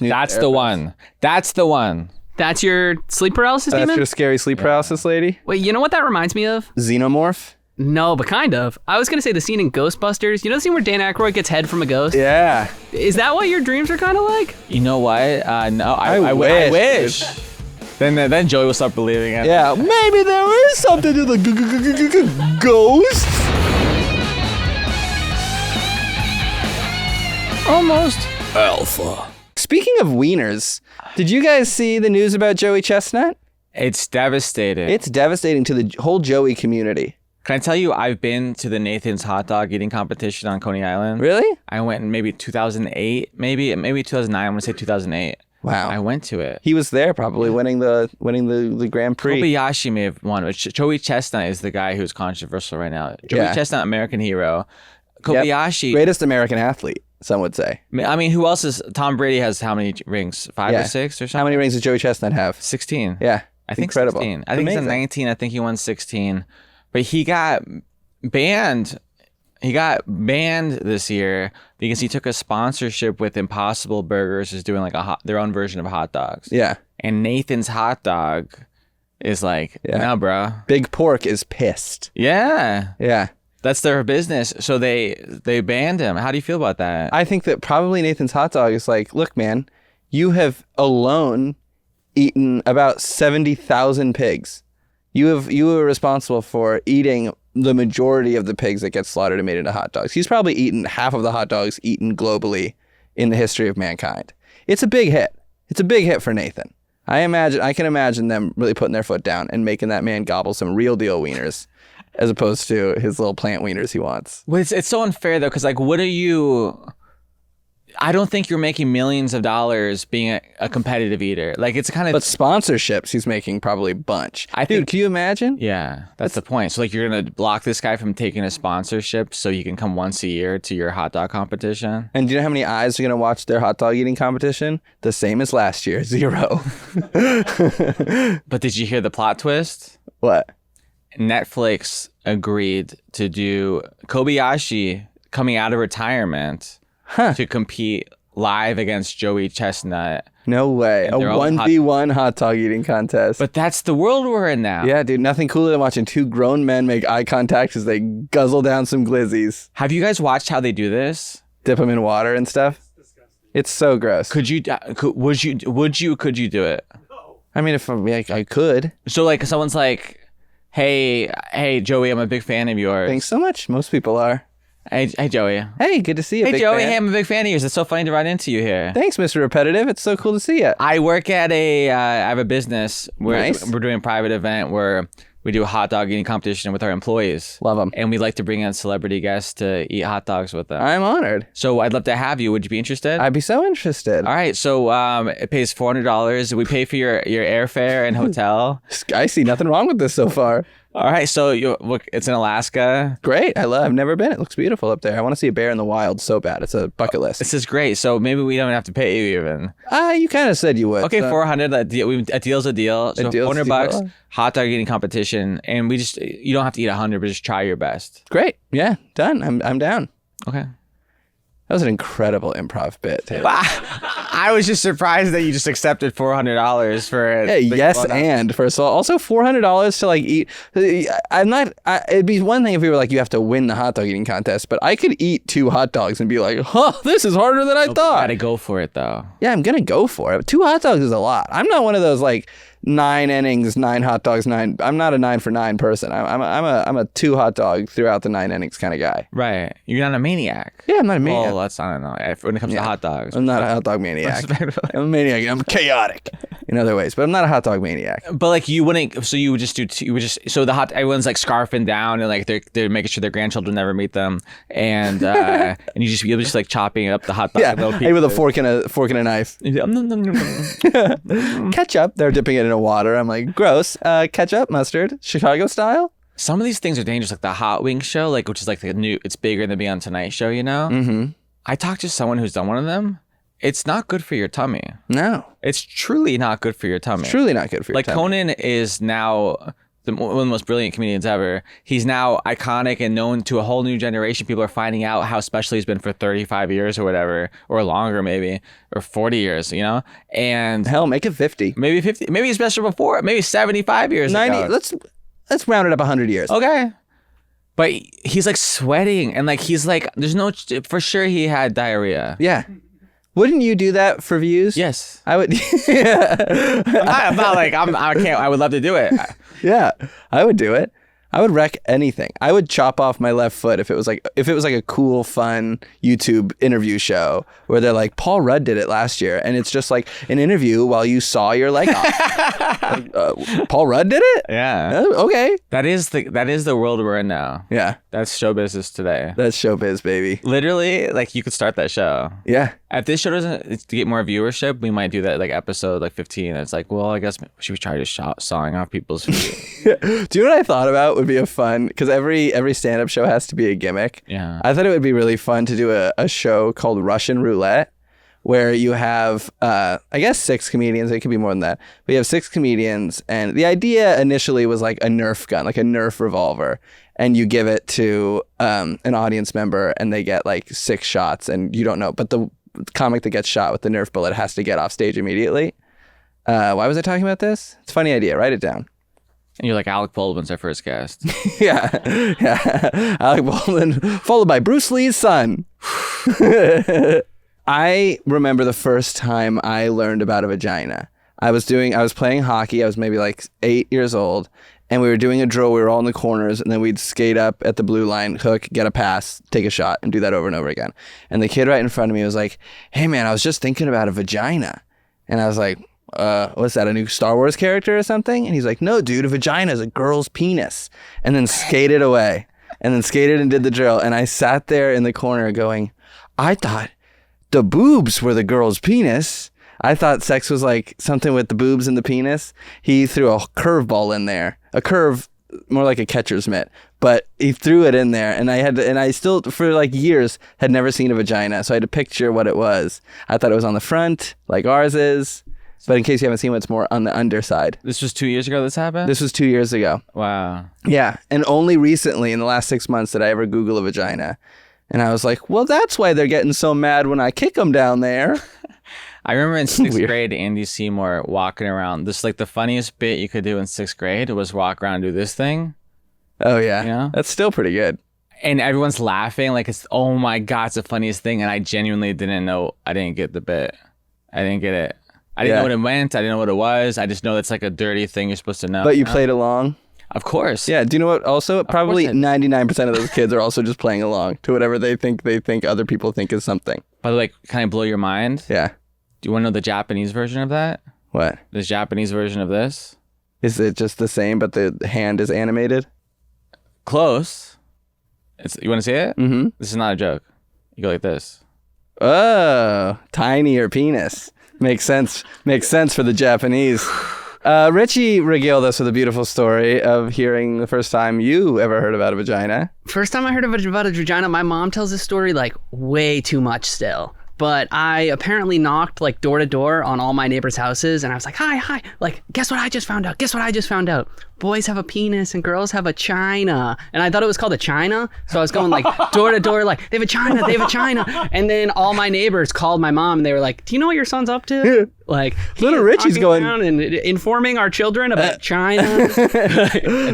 That's the one. That's the one. That's your sleep paralysis demon? That's your scary sleep paralysis lady? Wait, you know what that reminds me of? Xenomorph? No, but kind of. I was going to say the scene in Ghostbusters. You know the scene where Dan Aykroyd gets head from a ghost? Yeah. Is that what your dreams are kind of like? You know what? No, I wish. Then Joey will start believing it. Yeah, maybe there is something to the ghosts. Almost. Alpha. Speaking of wieners, did you guys see the news about Joey Chestnut? It's devastating. It's devastating to the whole Joey community. Can I tell you, I've been to the Nathan's hot dog eating competition on Coney Island. Really? I went in maybe 2008, maybe 2009. I'm gonna say 2008. Wow. I went to it. He was there probably winning the Grand Prix. Kobayashi may have won, but Joey Chestnut is the guy who's controversial right now. Joey Chestnut, American hero. Kobayashi. Greatest American athlete, some would say. I mean, who else is... Tom Brady has how many rings? 5 or 6 or something? How many rings does Joey Chestnut have? 16. Yeah. I think incredible. 16. I think he's 19. I think he won 16. But he got banned. He got banned this year because he took a sponsorship with Impossible Burgers, who's doing like their own version of hot dogs. Yeah. And Nathan's hot dog is like, no, bro. Big Pork is pissed. Yeah. Yeah. That's their business. So they banned him. How do you feel about that? I think that probably Nathan's hot dog is like, look, man, you have alone eaten about 70,000 pigs. You were responsible for eating the majority of the pigs that get slaughtered and made into hot dogs. He's probably eaten half of the hot dogs eaten globally in the history of mankind. It's a big hit. It's a big hit for Nathan. I can imagine them really putting their foot down and making that man gobble some real deal wieners as opposed to his little plant wieners he wants. Well, it's so unfair though, because like, what are you... I don't think you're making millions of dollars being a competitive eater. Like, it's kind of... But sponsorships, he's making probably a bunch. Dude, can you imagine? Yeah, that's the point. So, like, you're going to block this guy from taking a sponsorship so you can come once a year to your hot dog competition? And do you know how many eyes are going to watch their hot dog eating competition? The same as last year, 0. But did you hear the plot twist? What? Netflix agreed to do Kobayashi coming out of retirement... to compete live against Joey Chestnut. No way. A 1v1 hot dog eating contest. But that's the world we're in now. Yeah, dude. Nothing cooler than watching two grown men make eye contact as they guzzle down some glizzies. Have you guys watched how they do this? Dip them in water and stuff? It's so gross. Could you do it? No. I mean, if I could. So like someone's like, hey, Joey, I'm a big fan of yours. Thanks so much. Most people are. Hey, Joey. Hey, good to see you. Hey, big Joey. fan. Hey, I'm a big fan of yours. It's so funny to run into you here. Thanks, Mr. Repetitive. It's so cool to see you. I work at I have a business where Nice. we're doing a private event where we do a hot dog eating competition with our employees. Love them. And we like to bring in celebrity guests to eat hot dogs with them. I'm honored. So I'd love to have you. Would you be interested? I'd be so interested. All right. So it pays $400. We pay for your airfare and hotel. I see nothing wrong with this so far. All right. So it's in Alaska. Great. I've never been. It looks beautiful up there. I want to see a bear in the wild so bad. It's a bucket list. This is great. So maybe we don't have to pay you even. You kind of said you would. Okay, so. 400. A deal's a deal. So $400, hot dog eating competition, and you don't have to eat 100, but just try your best. Great. Yeah. Done. I'm down. Okay. That was an incredible improv bit. I was just surprised that you just accepted $400 for it. Yeah, yes, and first of all, also $400 to like eat. It'd be one thing if we were like, you have to win the hot dog eating contest, but I could eat 2 hot dogs and be like, this is harder than I thought. You gotta go for it though. Yeah, I'm gonna go for it. 2 hot dogs is a lot. I'm not one of those like 9 innings, 9 hot dogs, 9. I'm not a 9 for 9 person. I'm a 2 hot dog throughout the 9 innings kind of guy. Right. You're not a maniac. Yeah, I'm not a maniac. Well, I don't know. When it comes to hot dogs. I'm not a hot dog maniac. I'm a maniac. I'm chaotic in other ways, but I'm not a hot dog maniac. But like you wouldn't. So you would just do. Everyone's like scarfing down and like they're making sure their grandchildren never meet them, and and you're just like chopping up the hot dog. Yeah, with a fork and a knife. Ketchup. They're dipping it in water. I'm like, gross. Ketchup, mustard, Chicago style. Some of these things are dangerous, like the Hot Wings show, like which is like the new. It's bigger than Beyond Tonight show, you know. Mm-hmm. I talked to someone who's done one of them. It's not good for your tummy. No, it's truly not good for your tummy. It's truly not good for your tummy. Like Conan is now one of the most brilliant comedians ever. He's now iconic and known to a whole new generation. People are finding out how special he's been for 35 years or whatever, or longer maybe, or 40 years, you know? And Hell, make it 50. maybe 50, maybe he's special before, maybe 75 years 90. ago. Let's round it up 100 years. Okay. But he's like sweating and like he's like, there's no, for sure he had diarrhea. Yeah. Wouldn't you do that for views? Yes. I would. I'm not like, I can't, I would love to do it. Yeah, I would do it. I would wreck anything. I would chop off my left foot if it was like a cool, fun YouTube interview show where they're like, Paul Rudd did it last year, and it's just like an interview while you saw your leg off. Like, Paul Rudd did it? Yeah. Okay. That is the world we're in now. Yeah, That's show business today. that's showbiz, baby. Literally, like you could start that show. Yeah. If this show doesn't, it's to get more viewership, we might do that like episode like 15. And it's like, well, I guess should we try to sawing off people's feet? Do you know what I thought about would be a fun, because every stand-up show has to be a gimmick. Yeah. I thought it would be really fun to do a show called Russian Roulette, where you have, I guess 6 comedians. It could be more than that. But you have 6 comedians. And the idea initially was like a Nerf gun, like a Nerf revolver. And you give it to an audience member and they get like 6 shots and you don't know. But the comic that gets shot with the Nerf bullet has to get off stage immediately. Why was I talking about this? It's a funny idea. Write it down. And you're like, Alec Baldwin's our first guest. Yeah. Alec Baldwin, followed by Bruce Lee's son. I remember the first time I learned about a vagina. I was playing hockey. I was maybe like 8 years old, and we were doing a drill. We were all in the corners, and then we'd skate up at the blue line, hook, get a pass, take a shot, and do that over and over again. And the kid right in front of me was like, "Hey man, I was just thinking about a vagina." And I was like, what's that, a new Star Wars character or something? And he's like, "No, dude, a vagina is a girl's penis." And then skated away, and then skated and did the drill. And I sat there in the corner going, I thought the boobs were the girl's penis. I thought sex was like something with the boobs and the penis. He threw a curveball in there, a curve more like a catcher's mitt, but he threw it in there, and I still for like years had never seen a vagina, so I had to picture what it was. I thought it was on the front, like ours is, but in case you haven't seen, it's more on the underside. This was 2 years ago this happened? This was 2 years ago. Wow. Yeah, and only recently, in the last 6 months, did I ever Google a vagina. And I was like, well, that's why they're getting so mad when I kick them down there. I remember in 6th Weird. grade, Andy Seymour walking around. This like the funniest bit you could do in 6th grade was walk around and do this thing. Oh, yeah. You know? That's still pretty good. And everyone's laughing like it's, oh my God, it's the funniest thing. And I genuinely didn't know. I didn't get the bit. I didn't get it. I didn't know what it meant. I didn't know what it was. I just know it's like a dirty thing you're supposed to know. But you played along? Of course. Yeah. Do you know what? Also, probably course I did. 99% of those kids are also just playing along to whatever they think other people think is something. By the way, can I blow your mind? Yeah. Do you want to know the Japanese version of that? What? The Japanese version of this? Is it just the same, but the hand is animated? Close. You want to see it? Mm-hmm. This is not a joke. You go like this. Oh, tinier penis. Makes sense. Makes sense for the Japanese. Richie regaled us with a beautiful story of hearing the first time you ever heard about a vagina. First time I heard about a vagina, my mom tells this story like way too much still. But I apparently knocked like door to door on all my neighbors' houses, and I was like, hi, like, guess what I just found out? Boys have a penis and girls have a china. And I thought it was called a china, so I was going like door to door, like, they have a china. And then all my neighbors called my mom, and they were like, do you know what your son's up to? Like, Little Richie's going around and informing our children about China.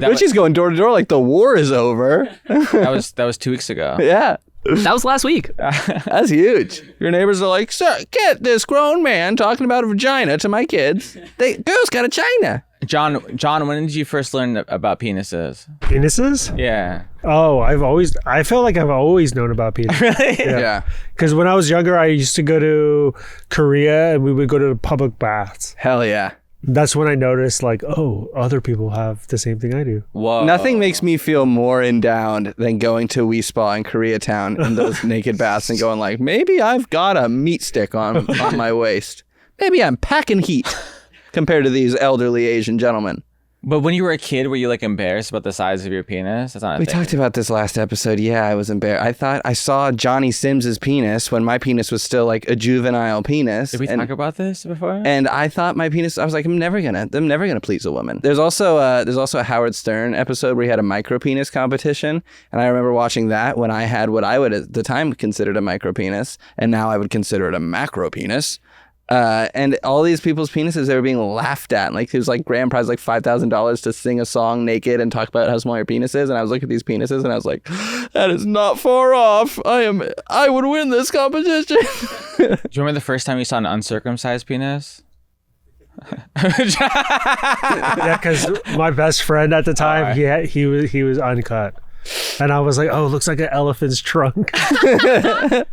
Richie's going door to door like the war is over. That was 2 weeks ago. Yeah. That was last week. That's huge. Your neighbors are like, sir, get this grown man talking about a vagina to my kids. Girls got a china. John, when did you first learn about penises? Penises? Yeah. Oh, I feel like I've always known about penises. Really? Yeah. Because when I was younger, I used to go to Korea and we would go to the public baths. Hell yeah. That's when I noticed, like, oh, other people have the same thing I do. Whoa. Nothing makes me feel more endowed than going to Wee Spa in Koreatown in those naked baths and going like, maybe I've got a meat stick on my waist. Maybe I'm packing heat compared to these elderly Asian gentlemen. But when you were a kid, were you like embarrassed about the size of your penis? That's not a We thing. talked about this last episode. Yeah, I was embarrassed. I thought I saw Johnny Sims's penis when my penis was still like a juvenile penis. Did we talk about this before? And I thought my penis. I was like, I'm never gonna please a woman. There's also a Howard Stern episode where he had a micro penis competition, and I remember watching that when I had what I would at the time considered a micro penis, and now I would consider it a macro penis. And all these people's penises, they were being laughed at. Like, it was like grand prize, like $5,000 to sing a song naked and talk about how small your penis is. And I was looking at these penises and I was like, that is not far off. I would win this competition. Do you remember the first time you saw an uncircumcised penis? Yeah, because my best friend at the time, he was uncut. And I was like, oh, it looks like an elephant's trunk.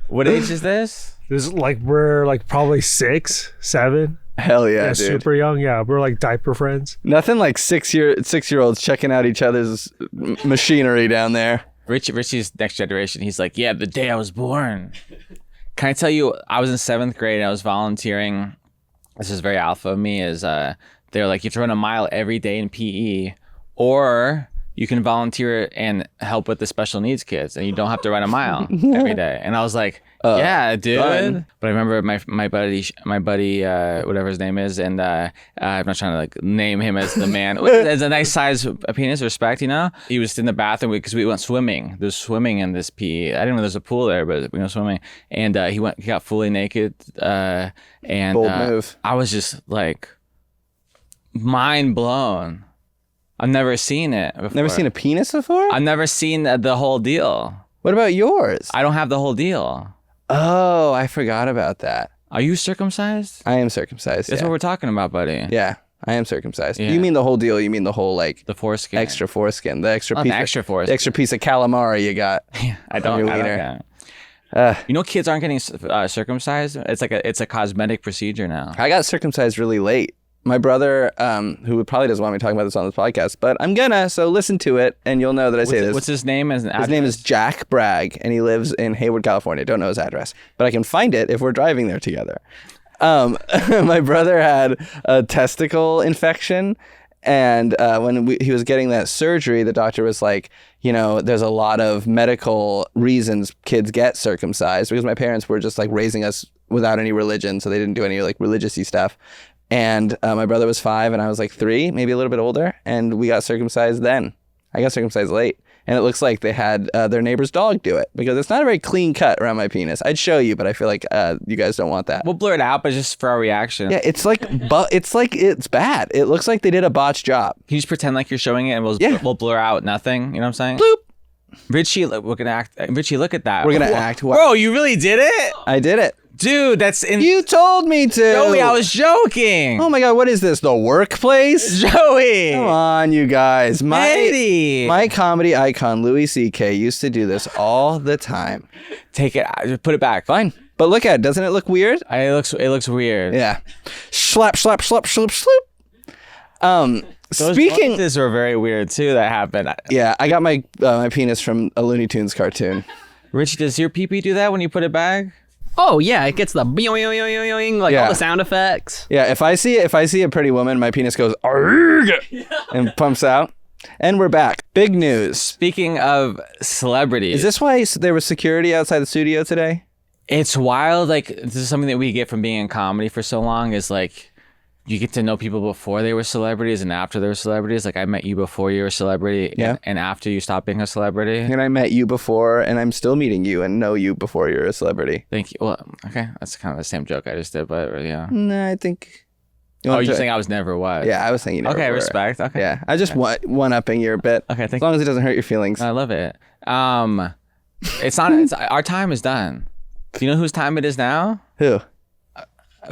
What age is this? This is like, we're like probably 6, 7. Hell yeah, dude. Super young. Yeah, we're like diaper friends. Nothing like 6-year-olds checking out each other's machinery down there. Richie's next generation. He's like, yeah, the day I was born. Can I tell you, I was in 7th grade and I was volunteering. This is very alpha of me. They're like, you have to run a mile every day in PE, or you can volunteer and help with the special needs kids, and you don't have to run a mile every day. And I was was yeah, dude. Fun. But I remember my buddy, whatever his name is, and I'm not trying to like name him as the man. As a nice size penis, respect, you know. He was in the bathroom because we went swimming. There's swimming in this PE. I didn't know there's a pool there, but we went swimming, and he got fully naked. And bold move. I was just like mind blown. I've never seen it before. Never seen a penis before? I've never seen the whole deal. What about yours? I don't have the whole deal. Oh, I forgot about that. Are you circumcised? I am circumcised. That's what we're talking about, buddy. Yeah, I am circumcised. Yeah. You mean the whole deal? You mean the whole like The foreskin. extra foreskin, the extra Oh, piece, the extra foreskin. the extra piece of calamari you got? I don't. your I don't wiener. you know, kids aren't getting circumcised. It's a cosmetic procedure now. I got circumcised really late. My brother, who probably doesn't want me talking about this on this podcast, but I'm gonna, so listen to it and you'll know that I say this. What's his name? His name is Jack Bragg, and he lives in Hayward, California. Don't know his address, but I can find it if we're driving there together. My brother had a testicle infection, and when he was getting that surgery, the doctor was like, you know, there's a lot of medical reasons kids get circumcised, because my parents were just like raising us without any religion, so they didn't do any like religious-y stuff. And my brother was 5 and I was like 3, maybe a little bit older. And we got circumcised then. I got circumcised late. And it looks like they had their neighbor's dog do it, because it's not a very clean cut around my penis. I'd show you, but I feel like you guys don't want that. We'll blur it out, but just for our reaction. Yeah, it's like, it's bad. It looks like they did a botched job. Can you just pretend like you're showing it, and we'll blur out nothing? You know what I'm saying? Bloop. Richie, we're gonna act. Richie, look at that. We're gonna act. Bro, you really did it, I did it. dude. That's in. You told me to. Joey, I was joking. Oh my God, what is this? The workplace? Joey. Come on, you guys. Eddie. My comedy icon, Louis C.K., used to do this all the time. Take it. Put it back. Fine. But look at it. Doesn't it look weird? It looks weird. Yeah. Slap, slap, slap, slap, slap. Those Speaking. noises were very weird too. That happened. Yeah, I got my penis from a Looney Tunes cartoon. Richie, does your pee-pee do that when you put it back? Oh yeah, it gets the boing, like Yeah. all the sound effects. Yeah, if I see a pretty woman, my penis goes "Arrgh," and pumps out. And we're back. Big news. Speaking of celebrities, Is this why there was security outside the studio today? it's wild. Like, this is something that we get from being in comedy for so long, is like, you get to know people before they were celebrities and after they were celebrities. Like, I met you before you were a celebrity, Yeah. and after you stopped being a celebrity. And I met you before, and I'm still meeting you and know you before you're a celebrity. Thank you. Well, okay, that's kind of the same joke I just did, but yeah. No, I think. Oh, you're saying I was never what? Yeah, I was saying you never Okay, were. respect. Okay. Yeah, I just one-upping your bit. Okay, As thank long as it doesn't hurt your feelings. I love it. It's not. Our time is done. Do you know whose time it is now? Who?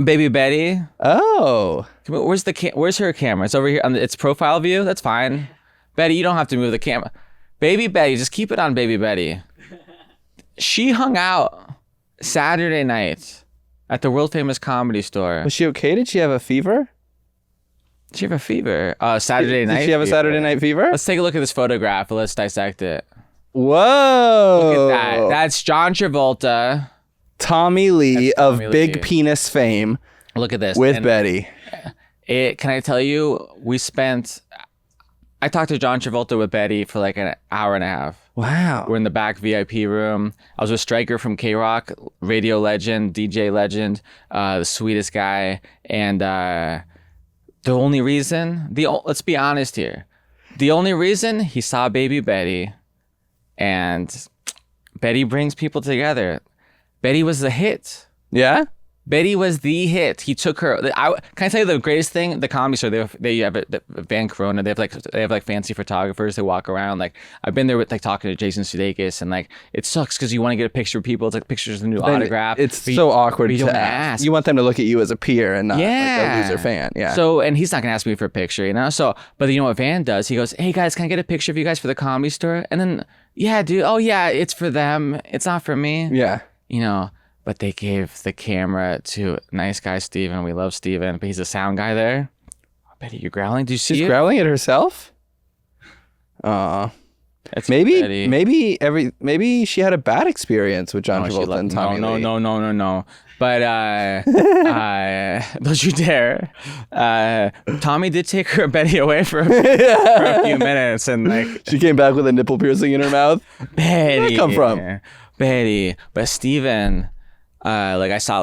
Baby Betty. Oh. Come on, where's her camera? It's over here. It's profile view. That's fine. Betty, you don't have to move the camera. Baby Betty, just keep it on Baby Betty. She hung out Saturday night at the world famous Comedy Store. Was she okay? Did she have a fever? Did she have a fever? Saturday night. Did she have a fever. Saturday night fever? Let's take a look at this photograph. Let's dissect it. Whoa. Look at that. That's John Travolta. Tommy Lee That's Tommy of Big Lee. Penis fame Look at this. with And Betty. can I tell you, we spent I talked to John Travolta with Betty for like an hour and a half. Wow. We're in the back VIP room. I was with Stryker from K-Rock, radio legend, DJ legend, the sweetest guy. And the only reason, let's be honest here, the only reason he saw Baby Betty, and Betty brings people together. Betty was the hit. Yeah? Betty was the hit. He took her. Can I tell you the greatest thing? The Comedy Store. They have Van Corona. They have like fancy photographers. They walk around. Like I've been there with like talking to Jason Sudeikis, and like it sucks because you want to get a picture of people. It's like pictures of the new autograph. It's so awkward you to don't ask. You want them to look at you as a peer and not like a loser fan. Yeah. So and he's not gonna ask me for a picture, you know. So but you know what Van does? He goes, "Hey guys, can I get a picture of you guys for the Comedy Store?" And then yeah, dude. Oh yeah, it's for them. It's not for me. Yeah. You know. But they gave the camera to nice guy Steven. We love Steven, but he's a sound guy there. Oh, Betty, you're growling. Do you see She's it? growling at herself? It's maybe Betty. maybe she had a bad experience with John Travolta and Tommy Lee. No. But don't you dare. Tommy did take her Betty away for a few minutes, and like She came back with a nipple piercing in her mouth. Betty. Where'd that come from? Betty. But Steven, I saw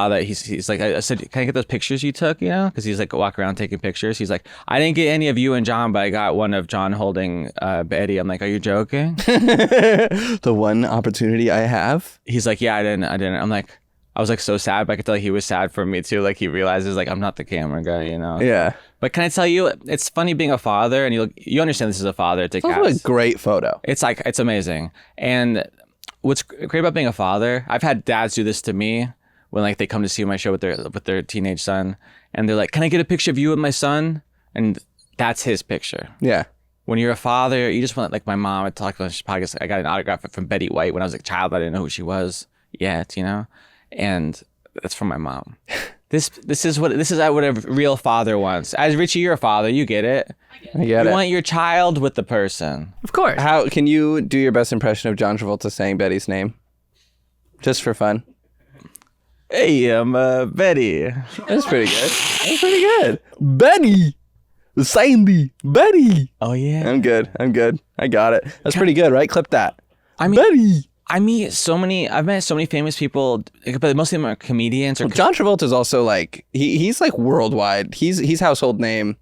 that he's like, I said, can I get those pictures you took, you know? Because he's like walking around taking pictures. He's like, I didn't get any of you and John, but I got one of John holding Betty. I'm like, are you joking? The one opportunity I have. He's like, yeah, I didn't. I'm like, I was like so sad, but I could tell he was sad for me too. Like he realizes like I'm not the camera guy, you know? Yeah. But can I tell you, it's funny being a father, and you understand this is a father to It's also a great photo. It's like, it's amazing. And what's great about being a father, I've had dads do this to me when like they come to see my show with their teenage son, and they're like, can I get a picture of you with my son? And that's his picture. Yeah. When you're a father, you just want, like my mom, I talked about this podcast, I got an autograph from Betty White when I was a child. I didn't know who she was yet, you know? And that's from my mom. This is what a real father wants. As Richie, you're a father, you get it. I get You it. want your child with the person. Of course. How can you do your best impression of John Travolta saying Betty's name? Just for fun. Hey, I'm Betty. That's pretty good. That's pretty good. Betty. Sandy. Betty. Oh yeah. I'm good. I got it. That's pretty good, right? Clip that. I mean, Betty. I've met so many famous people, but most of them are comedians. Or John Travolta's also like he's like worldwide. He's household name.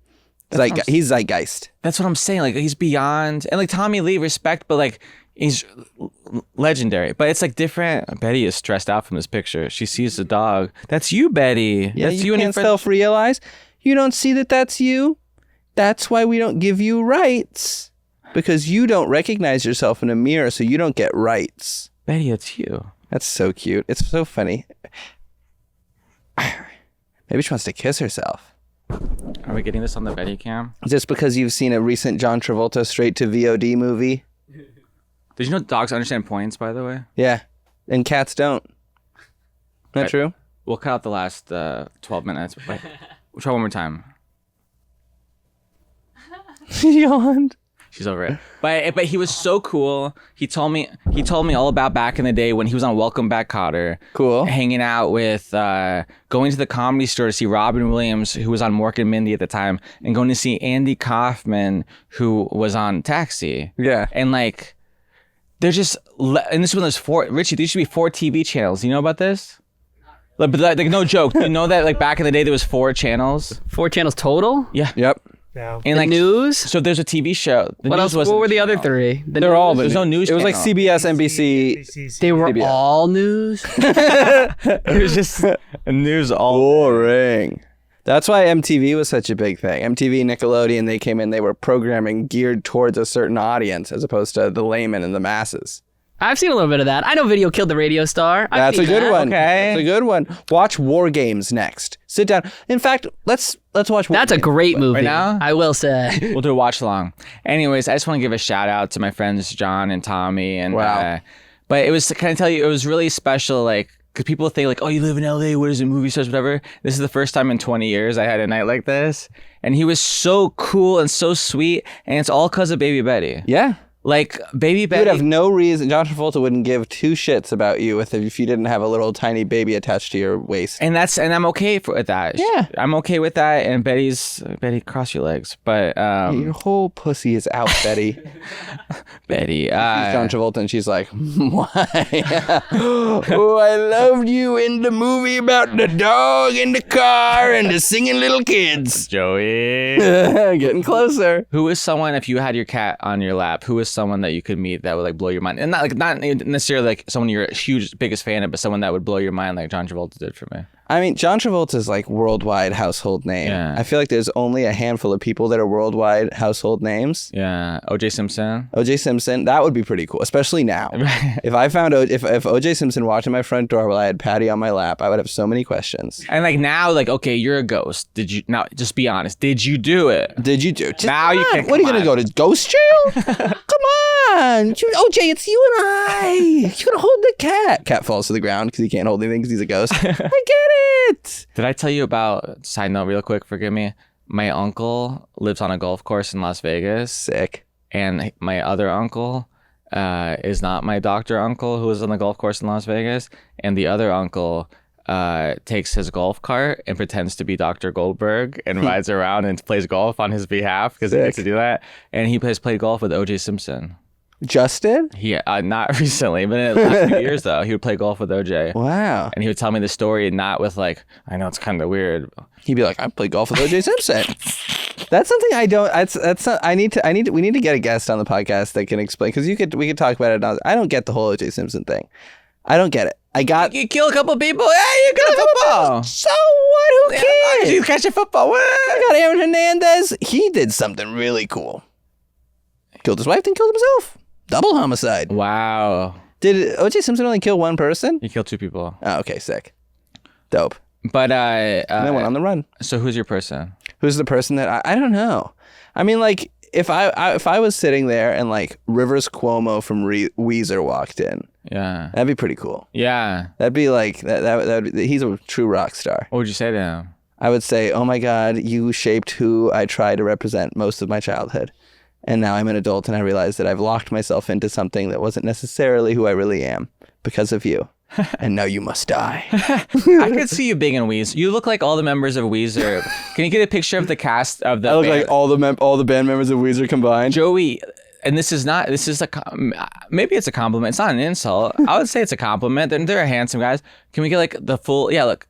He's zeitgeist. that's what I'm saying. Like he's beyond, and like Tommy Lee, respect, but like he's legendary. But it's like different. Betty is stressed out from this picture. She sees the dog. That's you, Betty. Yeah, that's you and your can't friend. self-realize. You don't see that that's you. That's why we don't give you rights. Because you don't recognize yourself in a mirror, so you don't get rights. Betty, it's you. That's so cute. It's so funny. Maybe she wants to kiss herself. Are we getting this on the Betty cam? Just because you've seen a recent John Travolta straight to VOD movie? Did you know dogs understand points, by the way? Yeah. And cats don't. Not Right. true? We'll cut out the last 12 minutes. But we'll try one more time. She yawned. She's over it. But he was so cool. He told me all about back in the day when he was on Welcome Back, Kotter. Cool. Hanging out with going to the Comedy Store to see Robin Williams, who was on Mork and Mindy at the time, and going to see Andy Kaufman, who was on Taxi. Yeah. And like they're just and this is when there's four. Richie, there used to be 4 TV channels. You know about this? Like, but like no joke. You know that like back in the day there was 4 channels. 4 channels total. Yeah. Yep. Yeah. And like News. So there's a TV show. The What news else? wasn't What were a the other channel. 3? They're all the There's no news It was like channel. CBS, NBC. They were CBS. all news. It was just news all. Boring. That's why MTV was such a big thing. MTV, Nickelodeon, they came in, they were programming geared towards a certain audience as opposed to the layman and the masses. I've seen a little bit of that. I know Video Killed the Radio Star. I've That's a seen good that. one. Okay. That's a good one. Watch War Games next. Sit down. In fact, let's watch War That's a Games. great movie. Right now? I will say. We'll do a watch along. Anyways, I just want to give a shout out to my friends John and Tommy. And Wow. but it was, can I tell you, it was really special. Like, because people think like, oh, you live in LA, what is it, movie stars, whatever. This is the first time in 20 years I had a night like this. And he was so cool and so sweet. And it's all because of Baby Betty. Yeah. Like baby You Betty. would have no reason. John Travolta wouldn't give two shits about you if you didn't have a little tiny baby attached to your waist. and I'm okay with that. Yeah. I'm okay with that. And Betty, cross your legs. But Your whole pussy is out, Betty. Betty, She's John Travolta, and she's like, why? Oh, I loved you in the movie about the dog in the car and the singing little kids. Joey. Getting closer. Who is someone, if you had your cat on your lap, who is someone that you could meet that would like blow your mind? And not necessarily like someone you're a huge biggest fan of, but someone that would blow your mind like John Travolta did for me. I mean, John Travolta's like worldwide household name. Yeah. I feel like there's only a handful of people that are worldwide household names. Yeah. OJ Simpson. OJ Simpson, that would be pretty cool, especially now. If I found if OJ Simpson walked in my front door while I had Patty on my lap, I would have so many questions. And like now, like, okay, you're a ghost. Did you, now just be honest, did you do it? Did you do? Just, Now you can. What are you gonna go to ghost jail? Come on, OJ, it's you and I. You gotta hold the cat. Cat falls to the ground because he can't hold anything because he's a ghost. I get it. Did I tell you about, side note real quick, forgive me, my uncle lives on a golf course in Las Vegas, Sick. and my other uncle is not my doctor uncle who is on the golf course in Las Vegas, and the other uncle takes his golf cart and pretends to be Dr. Goldberg and rides around and plays golf on his behalf because he gets to do that, and he has played golf with OJ Simpson. Just did? He not recently, but in the last few years though, he would play golf with OJ. Wow. And he would tell me the story, and not with like, I know it's kind of weird. He'd be like, I played golf with OJ Simpson. That's something I don't. That's not, we need to get a guest on the podcast that can explain, because we could talk about it. I don't get the whole OJ Simpson thing. I don't get it. I got. You kill a couple people. Hey, you got a football. So what? Who cares? You catch a football. What? I got Aaron Hernandez. He did something really cool. Killed his wife, then killed himself. Double homicide. Wow. Did OJ Simpson only kill one person? You killed two people. Oh, okay, sick. Dope. But And then went on the run. so who's your person? Who's the person that I don't know. I mean, like, if I was sitting there and like Rivers Cuomo from Weezer walked in, Yeah. that'd be pretty cool. Yeah. That'd be like that would be, he's a true rock star. What would you say to him? I would say, oh my God, you shaped who I try to represent most of my childhood. And now I'm an adult and I realize that I've locked myself into something that wasn't necessarily who I really am because of you. And now you must die. I could see you big in Weezer. You look like all the members of Weezer. Can you get a picture of the cast of the I look band? like all the band members of Weezer combined. Joey, and this is maybe it's a compliment. It's not an insult. I would say it's a compliment. They're handsome guys. Can we get like the full, look.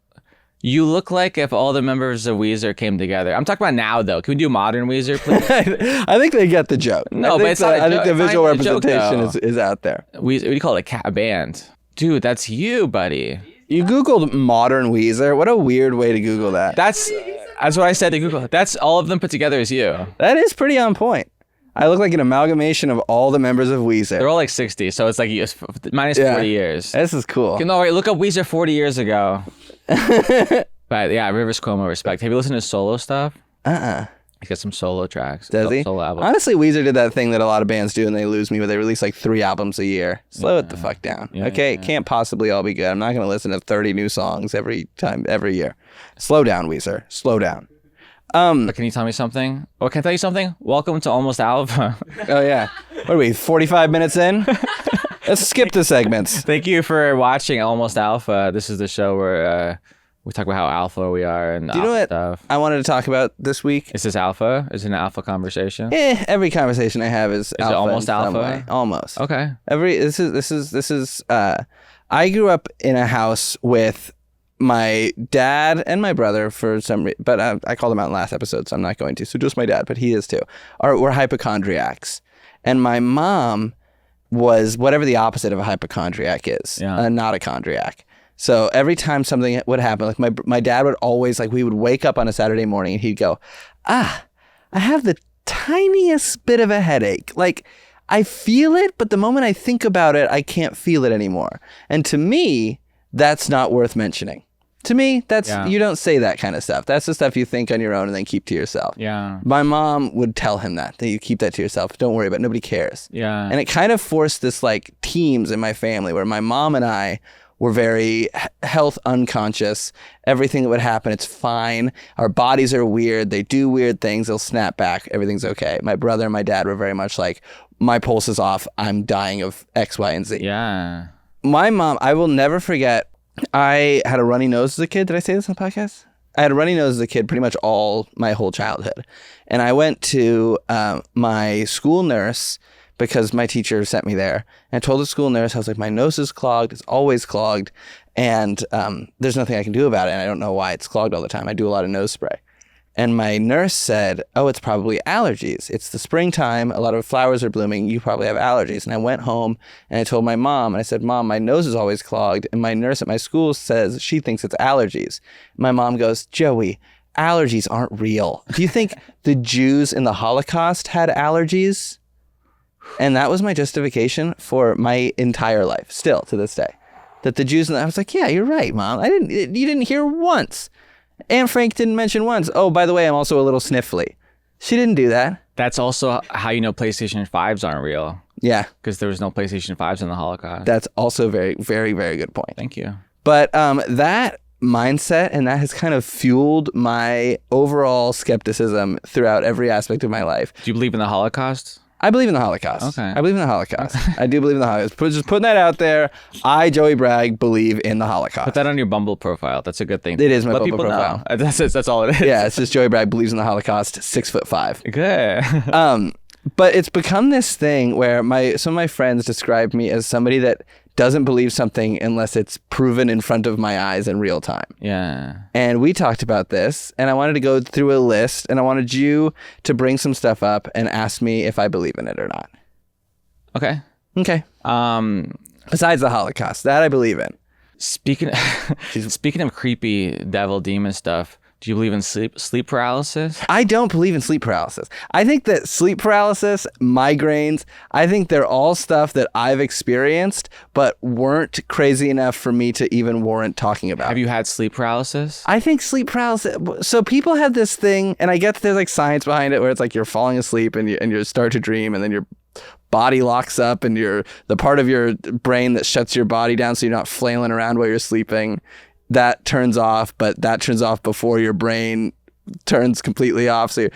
You look like if all the members of Weezer came together. I'm talking about now, though. Can we do modern Weezer, please? I think they get the joke. No, but it's not a I think joke. the visual It's not a joke, representation is out there. Weezer, what do you call it? A band. Dude, that's you, buddy. You Googled modern Weezer. What a weird way to Google that. That's what I said to Google. That's all of them put together is you. That is pretty on point. I look like an amalgamation of all the members of Weezer. They're all like 60, so it's like minus Yeah. 40 years. This is cool. No, wait, look up Weezer 40 years ago. But yeah, Rivers Cuomo, respect. Have you listened to his solo stuff? He got some solo tracks. Does he? Solo albums. Honestly, Weezer did that thing that a lot of bands do and they lose me, where they release like 3 albums a year. Slow it the fuck down. Okay? It can't possibly all be good. I'm not going to listen to 30 new songs every year. Slow down, Weezer. Slow down. But can you tell me something? Or can I tell you something? Welcome to Almost Alpha. Oh, yeah. What are we, 45 minutes in? Let's skip the segments. Thank you for watching Almost Alpha. This is the show where we talk about how alpha we are and Do you know what stuff. I wanted to talk about this week? Is this alpha? Is it an alpha conversation? Every conversation I have is alpha. it almost in some alpha? way. Almost. Okay. I grew up in a house with my dad and my brother for some reason, but I called him out in last episode, so I'm not going to. So just my dad, but he is too. We're hypochondriacs. And my mom was whatever the opposite of a hypochondriac is, not a chondriac. So every time something would happen, like my dad would always, like, we would wake up on a Saturday morning and he'd go, I have the tiniest bit of a headache. Like, I feel it, but the moment I think about it, I can't feel it anymore. And to me, that's not worth mentioning. To me, you don't say that kind of stuff. That's the stuff you think on your own and then keep to yourself. Yeah. My mom would tell him that you keep that to yourself. Don't worry about it. Nobody cares. Yeah. And it kind of forced this like teams in my family where my mom and I were very health unconscious. Everything that would happen, it's fine. Our bodies are weird. They do weird things. They'll snap back. Everything's okay. My brother and my dad were very much like, my pulse is off. I'm dying of X, Y, and Z. Yeah. My mom, I will never forget, I had a runny nose as a kid. Did I say this on the podcast? I had a runny nose as a kid pretty much my whole childhood. And I went to my school nurse because my teacher sent me there. And I told the school nurse, I was like, my nose is clogged. It's always clogged. And there's nothing I can do about it. And I don't know why it's clogged all the time. I do a lot of nose spray. And my nurse said, oh, it's probably allergies. It's the springtime. A lot of flowers are blooming. You probably have allergies. And I went home and I told my mom, and I said, Mom, my nose is always clogged. And my nurse at my school says she thinks it's allergies. My mom goes, Joey, allergies aren't real. Do you think the Jews in the Holocaust had allergies? And that was my justification for my entire life, still to this day. That the Jews, I was like, yeah, you're right, Mom. You didn't hear once. Anne Frank didn't mention once, oh, by the way, I'm also a little sniffly. She didn't do that. That's also how you know PlayStation 5s aren't real. Yeah. Because there was no PlayStation 5s in the Holocaust. That's also a very, very, very good point. Thank you. But that mindset, and that has kind of fueled my overall skepticism throughout every aspect of my life. Do you believe in the Holocaust? I believe in the Holocaust. Okay. I believe in the Holocaust. I do believe in the Holocaust. Just putting that out there, I, Joey Bragg, believe in the Holocaust. Put that on your Bumble profile. That's a good thing. It is my Let Bumble people profile. know. That's all it is. Yeah, it's just Joey Bragg believes in the Holocaust, 6'5". Good. But it's become this thing where some of my friends describe me as somebody that doesn't believe something unless it's proven in front of my eyes in real time. Yeah. And we talked about this, and I wanted to go through a list, and I wanted you to bring some stuff up and ask me if I believe in it or not. Okay. Okay. Besides the Holocaust, that I believe in. Speaking of creepy devil demon stuff, do you believe in sleep paralysis? I don't believe in sleep paralysis. I think that sleep paralysis, migraines, I think they're all stuff that I've experienced, but weren't crazy enough for me to even warrant talking about. Have you had sleep paralysis? I think sleep paralysis, so people have this thing, and I get that there's like science behind it, where it's like you're falling asleep and you start to dream, and then your body locks up, and the part of your brain that shuts your body down so you're not flailing around while you're sleeping, that turns off, but that turns off before your brain turns completely off. So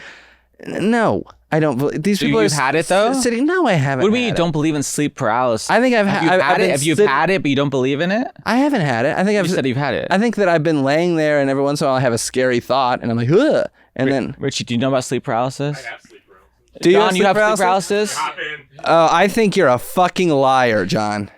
no, I don't believe these people. You've had it though? Sitting? No, I haven't. What do you mean you don't believe in sleep paralysis? I think I've had it. Have you had it, but you don't believe in it? I haven't had it. I think You said you've had it. I think that I've been laying there, and every once in a while I have a scary thought, and I'm like, ugh. And then, Richie, do you know about sleep paralysis? I have sleep paralysis. do you John, you have sleep paralysis? Happen. Oh, I think you're a fucking liar, John.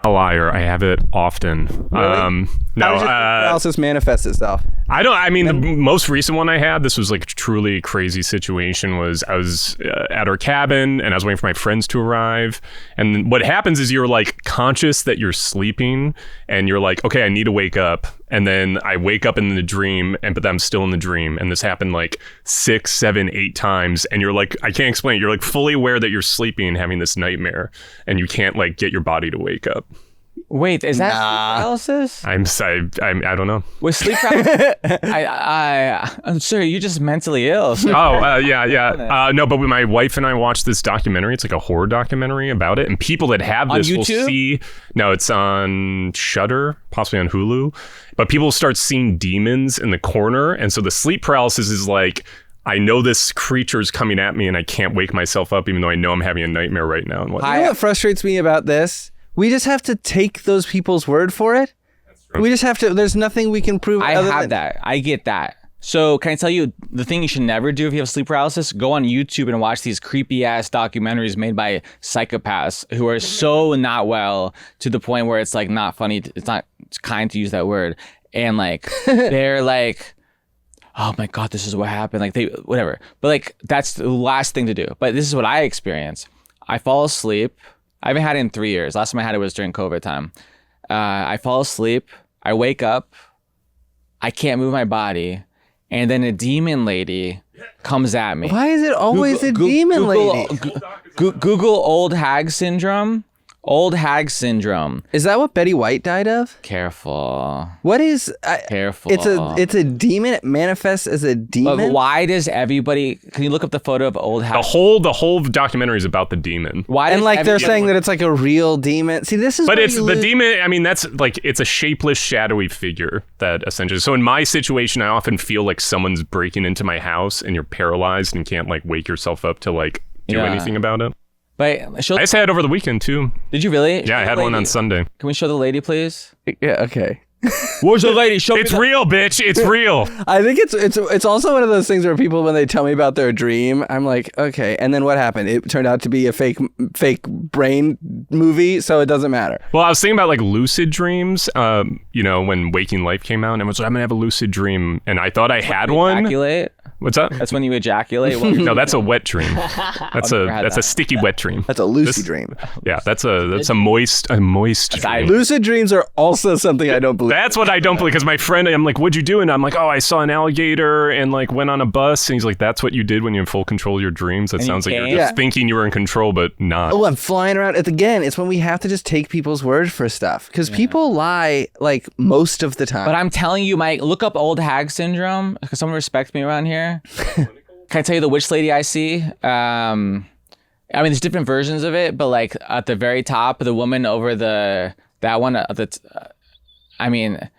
A liar. I have it often. Really? No. How does your paralysis manifest itself? I mean, the most recent one I had, this was like a truly crazy situation, was I was at our cabin and I was waiting for my friends to arrive. And what happens is you're like conscious that you're sleeping and you're like, okay, I need to wake up. And then I wake up in the dream, but I'm still in the dream. And this happened like 6, 7, 8 times. And you're like, I can't explain it. You're like fully aware that you're sleeping and having this nightmare and you can't like get your body to wake up. Wait, is that Nah. sleep paralysis? I don't know. With sleep paralysis? I'm sorry, you're just mentally ill. So Yeah. No, but when my wife and I watched this documentary, it's like a horror documentary about it, and people that have this will YouTube? see. No, it's on Shudder, possibly on Hulu. But people start seeing demons in the corner, and so the sleep paralysis is like, I know this creature's coming at me, and I can't wake myself up, even though I know I'm having a nightmare right now. And You know what frustrates me about this? We just have to take those people's word for it. We just have to. There's nothing we can prove. I have that. I get that. So can I tell you the thing you should never do if you have sleep paralysis? Go on YouTube and watch these creepy ass documentaries made by psychopaths who are so not well to the point where it's like not funny. It's not kind to use that word. And like they're like, oh my God, this is what happened. Like whatever. But like that's the last thing to do. But this is what I experience. I fall asleep. I haven't had it in 3 years. Last time I had it was during COVID time. I fall asleep. I wake up. I can't move my body. And then a demon lady comes at me. Why is it always a demon lady? Google old Hag Syndrome. Old Hag Syndrome. Is that what Betty White died of? Careful. What is? Careful. It's a demon. It manifests as a demon. But why does everybody? Can you look up the photo of old Hag? The whole documentary is about the demon. Why? And like they're saying that it's like a real demon. See, this is. But where it's you the lose- demon. I mean, that's like, it's a shapeless, shadowy figure that essentially. So in my situation, I often feel like someone's breaking into my house and you're paralyzed and can't like wake yourself up to like do Yeah. anything about it. But show. I just had it over the weekend too. Did you really? Yeah, I had one on Sunday. Can we show the lady, please? Yeah, okay. Where's the lady? Show It's me. real, bitch. It's real. I think it's also one of those things where people, when they tell me about their dream, I'm like, okay, and then what happened? It turned out to be a fake brain movie, so it doesn't matter. Well, I was thinking about like lucid dreams. When Waking Life came out, and I was like, I'm gonna have a lucid dream, and I thought I had one. Ejaculate. What's that? That's when you ejaculate. No, that's a wet dream. That's a sticky wet dream. That's a lucid dream. Yeah, that's a moist dream. Lucid dreams are also something I don't believe. That's what I don't believe, because my friend, I'm like, what'd you do? And I'm like, oh, I saw an alligator and like went on a bus. And he's like, that's what you did when you have full control of your dreams? That sounds like you're just thinking you were in control, but not. Oh, I'm flying around. It's when we have to just take people's word for stuff, because people lie like most of the time. But I'm telling you, Mike, look up old Hag Syndrome, because someone respects me around here. Can I tell you the witch lady I see? I mean, there's different versions of it, but like at the very top, the woman over that one, I mean,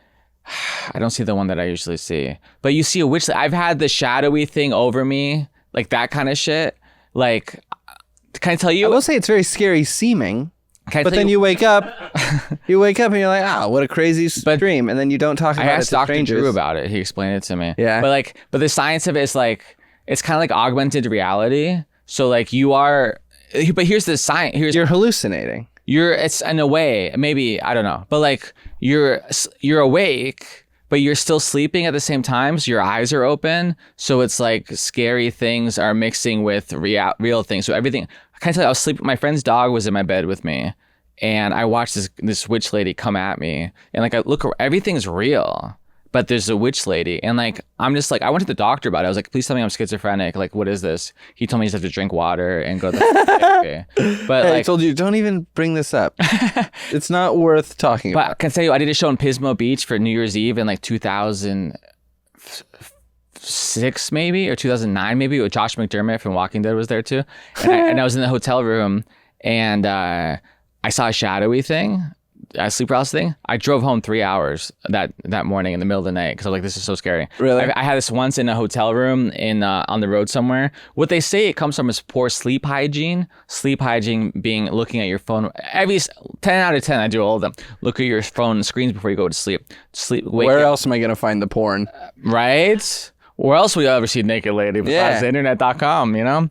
I don't see the one that I usually see, but you see a witch. I've had the shadowy thing over me, like that kind of shit. Like, can I tell you? I will say it's very scary seeming. But then you wake up, and you're like, oh, what a crazy dream. And then you don't talk about it to I asked Dr. strangers. Drew about it. He explained it to me. Yeah. But the science of it is like, it's kind of like augmented reality. So like but here's the science. You're hallucinating. It's in a way, maybe, I don't know, but like you're awake, but you're still sleeping at the same time. So your eyes are open. So it's like scary things are mixing with real things. So everything, I can't tell you, I was sleeping. My friend's dog was in my bed with me, and I watched this witch lady come at me, and like I look, everything's real, but there's a witch lady, and like I'm just like, I went to the doctor about it. I was like, please tell me I'm schizophrenic. Like, what is this? He told me I just have to drink water and go to the therapy. But I told you, don't even bring this up. It's not worth talking about. But I can tell you, I did a show in Pismo Beach for New Year's Eve in like 2006 maybe, or 2009 maybe, with Josh McDermott from Walking Dead was there too. And I was in the hotel room, and I saw a shadowy thing, a sleep paralysis thing. I drove home 3 hours that morning in the middle of the night, because I was like, this is so scary. Really? I had this once in a hotel room on the road somewhere. What they say it comes from is poor sleep hygiene. Sleep hygiene being looking at your phone. Every 10 out of 10, I do all of them. Look at your phone screens before you go to sleep. Where else am I going to find the porn? Right? Where else will you ever see naked lady besides internet.com, you know?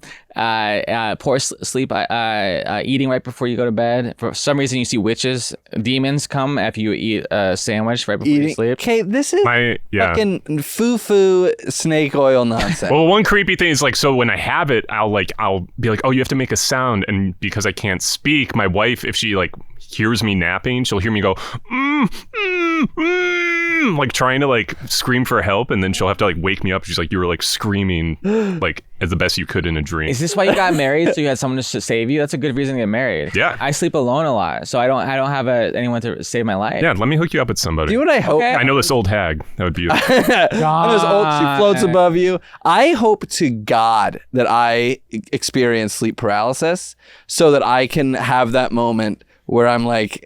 Poor sleep, eating right before you go to bed. For some reason, you see witches, demons come after you eat a sandwich right before you sleep. Okay, this is fucking foo-foo snake oil nonsense. Well, one creepy thing is like, so when I have it, I'll be like, oh, you have to make a sound. And because I can't speak, my wife, if she like hears me napping, she'll hear me go, like trying to like scream for help, and then she'll have to like wake me up. She's like, you were like screaming like as the best you could in a dream. Is this why you got married? So you had someone to save you? That's a good reason to get married. Yeah. I sleep alone a lot, so I don't have anyone to save my life. Yeah, let me hook you up with somebody. Do you know what I hope? Okay. I know this old hag. That would be One of those old, she floats above you. I hope to God that I experience sleep paralysis so that I can have that moment where I'm like,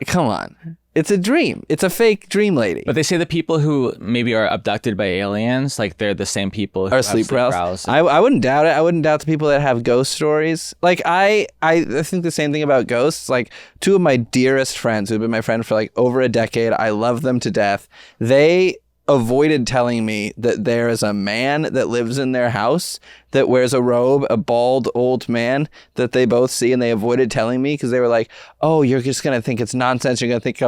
come on. It's a dream. It's a fake dream lady. But they say the people who maybe are abducted by aliens, like they're the same people who Are have sleep paralysis. I wouldn't doubt it. I wouldn't doubt the people that have ghost stories. Like I think the same thing about ghosts. Like two of my dearest friends who've been my friend for like over a decade. I love them to death. They avoided telling me that there is a man that lives in their house that wears a robe, a bald old man that they both see, and they avoided telling me because they were like, oh, you're just going to think it's nonsense. You're going to think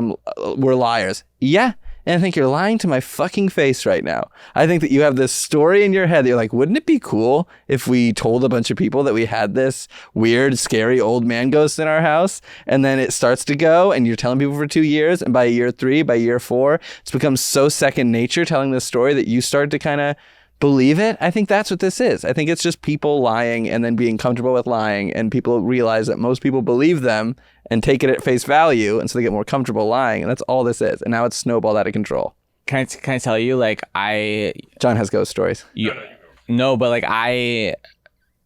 we're liars. Yeah. And I think you're lying to my fucking face right now. I think that you have this story in your head that you're like, wouldn't it be cool if we told a bunch of people that we had this weird, scary old man ghost in our house? And then it starts to go, and you're telling people for 2 years. And by year 3, by year 4, it's become so second nature telling this story that you start to kind of believe it. I think that's what this is. I think it's just people lying and then being comfortable with lying, and people realize that most people believe them and take it at face value, and so they get more comfortable lying, and that's all this is. And now it's snowballed out of control. Can I tell you, like John has ghost stories. No, but like I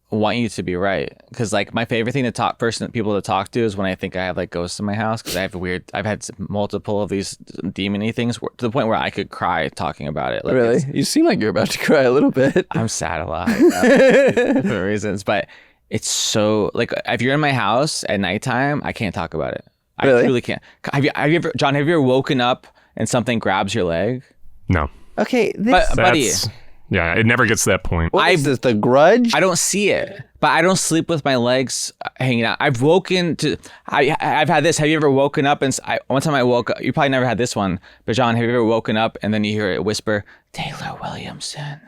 want you to be right, because like my favorite thing to people to talk to is when I think I have like ghosts in my house, because I've had multiple of these demon-y things to the point where I could cry talking about it. Like, really? You seem like you're about to cry a little bit. I'm sad a lot for reasons, but It's so like if you're in my house at nighttime, I can't talk about it. I Really? really can't. Have you ever, John? Have you ever woken up and something grabs your leg? No. Okay, But buddy, That's, yeah, it never gets to that point. what is this, The Grudge? I don't see it, but I don't sleep with my legs hanging out. I've woken to. I've had this. Have you ever woken up and one time I woke up? You probably never had this one, but John, have you ever woken up and then you hear it whisper, Taylor Williamson?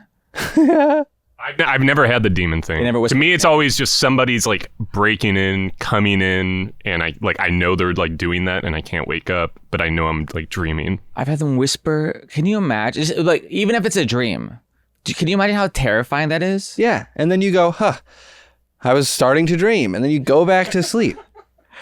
I've never had the demon thing. never To whispered me, it's always just somebody's like breaking in, coming in, and I know they're like doing that, and I can't wake up, but I know I'm like dreaming. I've had them whisper. Can you imagine? Like even if it's a dream, can you imagine how terrifying that is? Yeah, and then you go, I was starting to dream, and then you go back to sleep.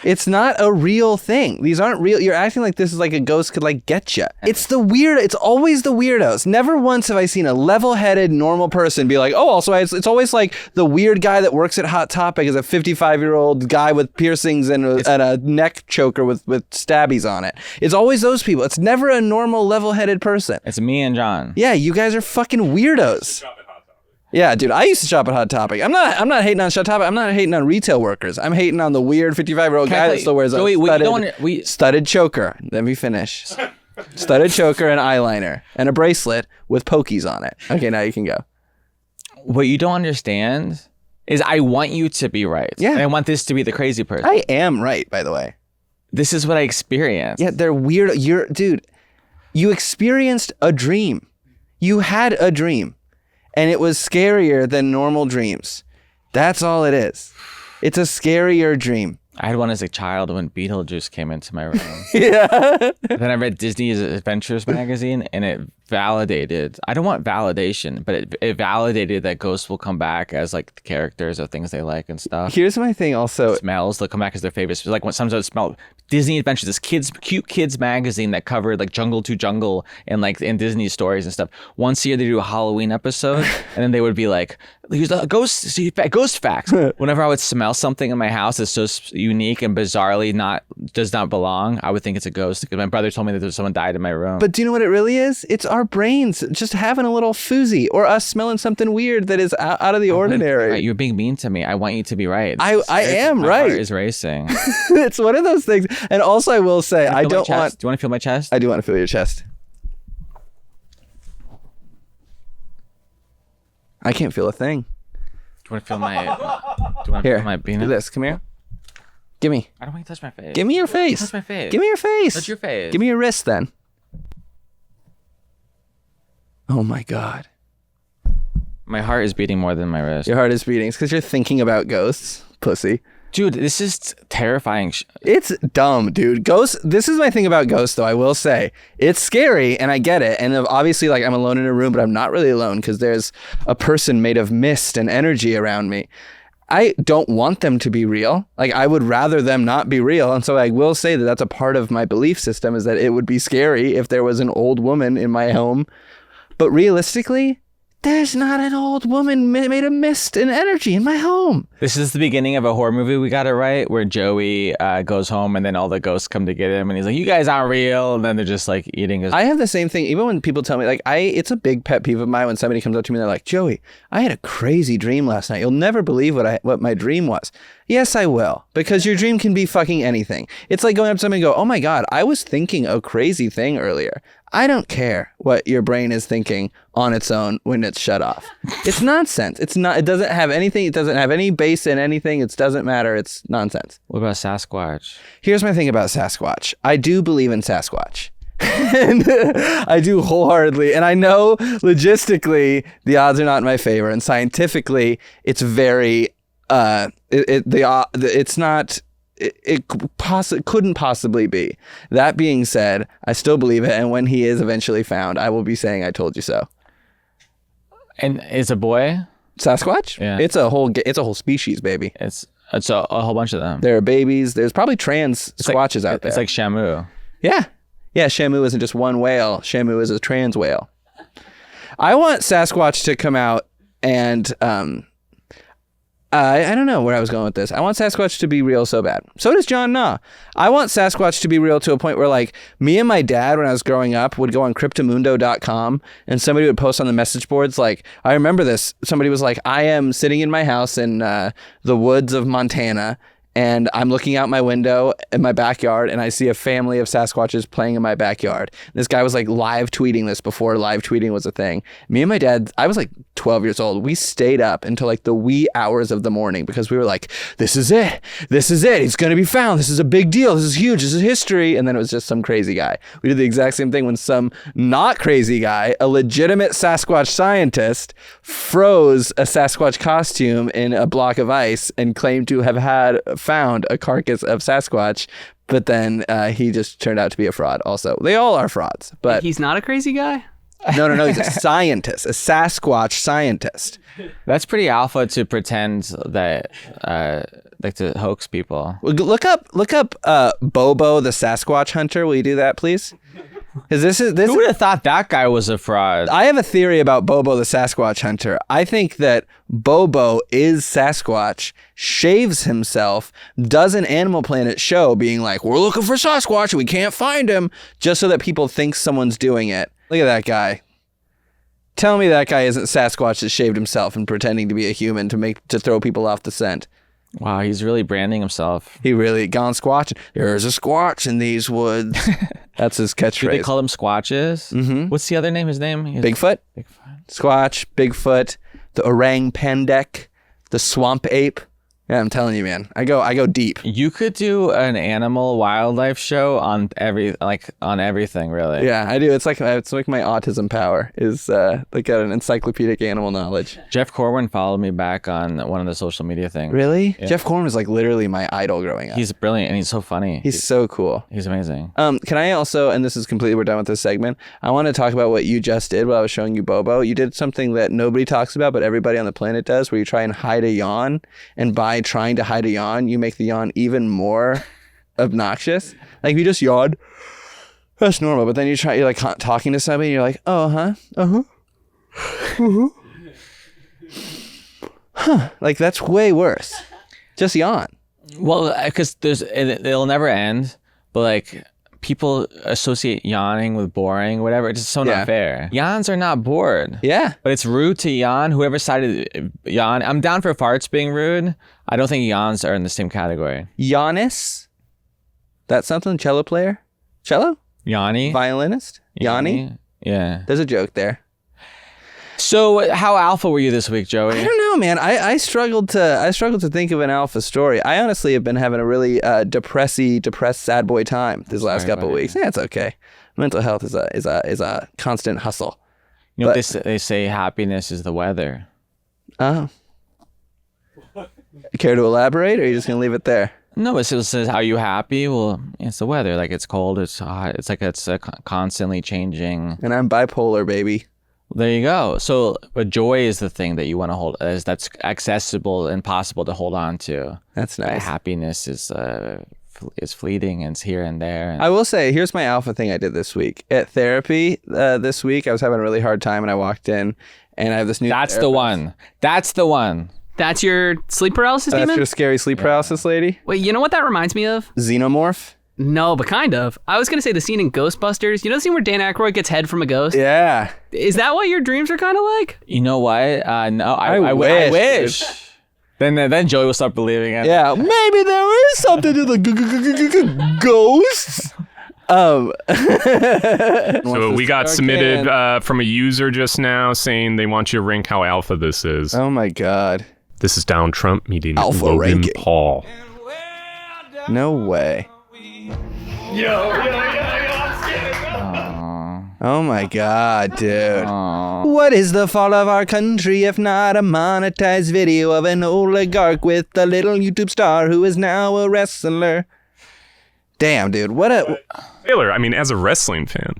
It's not a real thing. These aren't real. You're acting like this is like a ghost could like get you. It's the weird. It's always the weirdos. Never once have I seen a level-headed normal person be like, oh, also it's always like the weird guy that works at Hot Topic is a 55-year-old guy with piercings and a neck choker with stabbies on it. It's always those people. It's never a normal level-headed person. It's me and John. Yeah, you guys are fucking weirdos. Yeah, dude, I used to shop at Hot Topic. I'm not hating on Hot Topic. I'm not hating on retail workers. I'm hating on the weird 55-year-old guy that still wears a studded choker. Let me finish. Studded choker and eyeliner and a bracelet with pokies on it. Okay, now you can go. What you don't understand is I want you to be right. Yeah. And I want this to be the crazy person. I am right, by the way. This is what I experienced. Yeah, they're weird. Dude, you experienced a dream. You had a dream. And it was scarier than normal dreams. That's all it is. It's a scarier dream. I had one as a child when Beetlejuice came into my room. Yeah. Then I read Disney's Adventures magazine, and it validated. I don't want validation, but it validated that ghosts will come back as like the characters or things they like and stuff. Here's my thing also. Smells, they'll come back as their favorites. Like when sometimes I would smell Disney Adventures, this cute kids magazine that covered like Jungle to Jungle and like in Disney stories and stuff. Once a year they do a Halloween episode, and then they would be like, here's a ghost facts. Whenever I would smell something in my house that's so unique and bizarrely does not belong, I would think it's a ghost. Because my brother told me that there's someone died in my room. But do you know what it really is? It's our brains just having a little foozy, or us smelling something weird that is out of the ordinary. Right, you're being mean to me. I want you to be right. I am my right. Heart is racing. It's one of those things. And also, I will say, I don't want. Do you want to feel my chest? I do want to feel your chest. I can't feel a thing. Do you want to feel my? Do you want to Here, feel my penis? do this. Come here. Gimme. I don't want you to touch my face. Give me your face. Touch my face. Give me your face. Touch your face. Give me your wrist then. Oh my God. My heart is beating more than my wrist. Your heart is beating. It's because you're thinking about ghosts, pussy. Dude, this is terrifying. It's dumb, dude. Ghosts. This is my thing about ghosts, though. I will say it's scary, and I get it. And obviously, like I'm alone in a room, but I'm not really alone because there's a person made of mist and energy around me. I don't want them to be real. Like I would rather them not be real. And so I will say that that's a part of my belief system is that it would be scary if there was an old woman in my home. But realistically, there's not an old woman made of mist and energy in my home. This is the beginning of a horror movie we got it right, where Joey goes home and then all the ghosts come to get him, and he's like, "You guys aren't real," and then they're just like eating his. I have the same thing. Even when people tell me, like, it's a big pet peeve of mine when somebody comes up to me and they're like, "Joey, I had a crazy dream last night. You'll never believe what my dream was." Yes, I will, because your dream can be fucking anything. It's like going up to somebody and go, "Oh my God, I was thinking a crazy thing earlier." I don't care what your brain is thinking on its own when it's shut off. It's nonsense. It's not. It doesn't have anything. It doesn't have any base in anything. It doesn't matter. It's nonsense. What about Sasquatch? Here's my thing about Sasquatch. I do believe in Sasquatch. And I do wholeheartedly. And I know logistically the odds are not in my favor. And scientifically, it's very, it's not, it couldn't possibly be. That being said, I still believe it. And when he is eventually found, I will be saying, I told you so. And it's a boy? Sasquatch? Yeah. It's a whole species, baby. It's a whole bunch of them. There are babies. There's probably trans squatches out there. It's like Shamu. Yeah. Yeah, Shamu isn't just one whale. Shamu is a trans whale. I want Sasquatch to come out and I don't know where I was going with this. I want Sasquatch to be real so bad. So does John Nah. I want Sasquatch to be real to a point where, like, me and my dad, when I was growing up, would go on cryptomundo.com and somebody would post on the message boards. Like, I remember this. Somebody was like, I am sitting in my house in the woods of Montana, and I'm looking out my window in my backyard, and I see a family of Sasquatches playing in my backyard. This guy was like live tweeting this before live tweeting was a thing. Me and my dad, I was like 12 years old. We stayed up until like the wee hours of the morning because we were like, this is it. This is it. He's going to be found. This is a big deal. This is huge. This is history. And then it was just some crazy guy. We did the exact same thing when some not crazy guy, a legitimate Sasquatch scientist, froze a Sasquatch costume in a block of ice and claimed to have found a carcass of Sasquatch, but then he just turned out to be a fraud also. They all are frauds, but He's not a crazy guy? no, he's a scientist, a Sasquatch scientist. That's pretty alpha to pretend that, like, to hoax people. Look up Bobo the Sasquatch hunter. Will you do that, please? Because Who would have thought that guy was a fraud? I have a theory about Bobo the Sasquatch hunter. I think that Bobo is Sasquatch, shaves himself, does an Animal Planet show being like, we're looking for Sasquatch and we can't find him, just so that people think someone's doing it. Look at that guy. Tell me that guy isn't Sasquatch that shaved himself and pretending to be a human to throw people off the scent. Wow, he's really branding himself. He really gone squatching. There's a squatch in these woods. That's his catchphrase. Do they call them squatches? Mm-hmm. What's the other name? His name? Bigfoot? Bigfoot. Squatch, Bigfoot, the orang pendek, the swamp ape. Yeah, I'm telling you, man. I go deep. You could do an animal wildlife show on everything, really. Yeah, I do. It's like my autism power is like an encyclopedic animal knowledge. Jeff Corwin followed me back on one of the social media things. Really? Yeah. Jeff Corwin was like literally my idol growing up. He's brilliant and he's so funny. He's so cool. He's amazing. Can I also, and this is completely, we're done with this segment, I want to talk about what you just did while I was showing you Bobo. You did something that nobody talks about, but everybody on the planet does, where you try and hide a yawn, and by trying to hide a yawn, you make the yawn even more obnoxious. Like, if you just yawn, that's normal, but then you're like talking to somebody, and you're like, oh, huh, uh-huh, uh-huh, huh. Like, that's way worse. Just yawn. Well, because it'll never end, but like, people associate yawning with boring, whatever. It's just so not fair. Yawns are not bored. Yeah. But it's rude to yawn. Whoever cited yawn, I'm down for farts being rude. I don't think yawns are in the same category. Giannis? That's something? Cello player? Cello? Yanni? Violinist? Yanni? Yeah. There's a joke there. So how alpha were you this week, Joey? I don't know, man. I struggled to think of an alpha story. I honestly have been having a really depressed sad boy time these last couple of weeks. Yeah, it's okay. Mental health is a constant hustle. You know, they say happiness is the weather. Oh. Care to elaborate, or are you just gonna leave it there? No, it says, are you happy? Well, it's the weather. Like, it's cold, it's hot. It's like it's constantly changing. And I'm bipolar, baby. There you go. So, but joy is the thing that you want to hold, that's accessible and possible to hold on to. That's nice. Happiness is fleeting and it's here and there. And I will say, here's my alpha thing I did this week. At therapy this week, I was having a really hard time, and I walked in, and I have this new That's the one. That's the one. That's your sleep paralysis demon? That's your scary sleep paralysis lady? Wait, you know what that reminds me of? Xenomorph? No, but kind of. I was going to say the scene in Ghostbusters. You know the scene where Dan Aykroyd gets head from a ghost? Yeah. Is that what your dreams are kind of like? You know what? No, I wish. Then Joey will start believing it. Yeah, maybe there is something to the ghosts. So we got submitted from a user just now saying they want you to rank how alpha this is. Oh my God. This is Donald Trump meeting Alpha Logan ranking. Paul. No way. Oh my God, dude. What is the fall of our country if not a monetized video of an oligarch with a little YouTube star who is now a wrestler? Damn, dude. What a... Taylor, I mean, as a wrestling fan.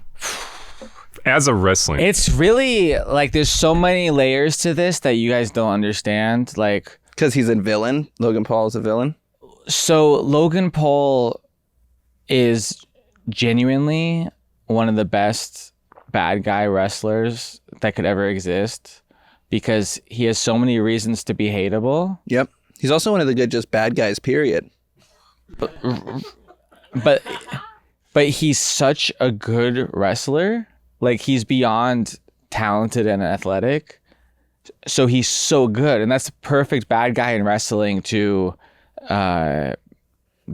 It's really, like, there's so many layers to this that you guys don't understand. Like... Because he's a villain. Logan Paul is a villain. So Logan Paul is genuinely one of the best bad guy wrestlers that could ever exist, because he has so many reasons to be hateable. Yep. He's also one of the good just bad guys, period. But he's such a good wrestler. Like, he's beyond talented and athletic. So he's so good. And that's the perfect bad guy in wrestling to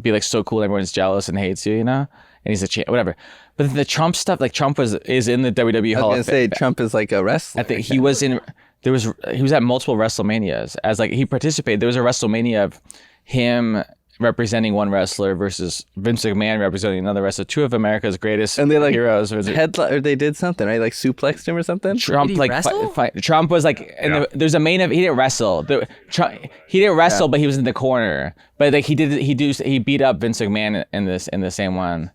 be like so cool. Everyone's jealous and hates you, you know? And he's a whatever. But then the Trump stuff, like Trump is in the WWE Hall of Fame. I was going to say Trump is like a wrestler. I think he was at multiple WrestleManias as like he participated. There was a WrestleMania of him representing one wrestler versus Vince McMahon representing another wrestler, two of America's greatest and they like heroes. or they did something, right? Like suplexed him or something. Trump Did he like wrestle? Trump was like, and there's a main event. He didn't wrestle. He didn't wrestle, but he was in the corner. But like he beat up Vince McMahon in the same one.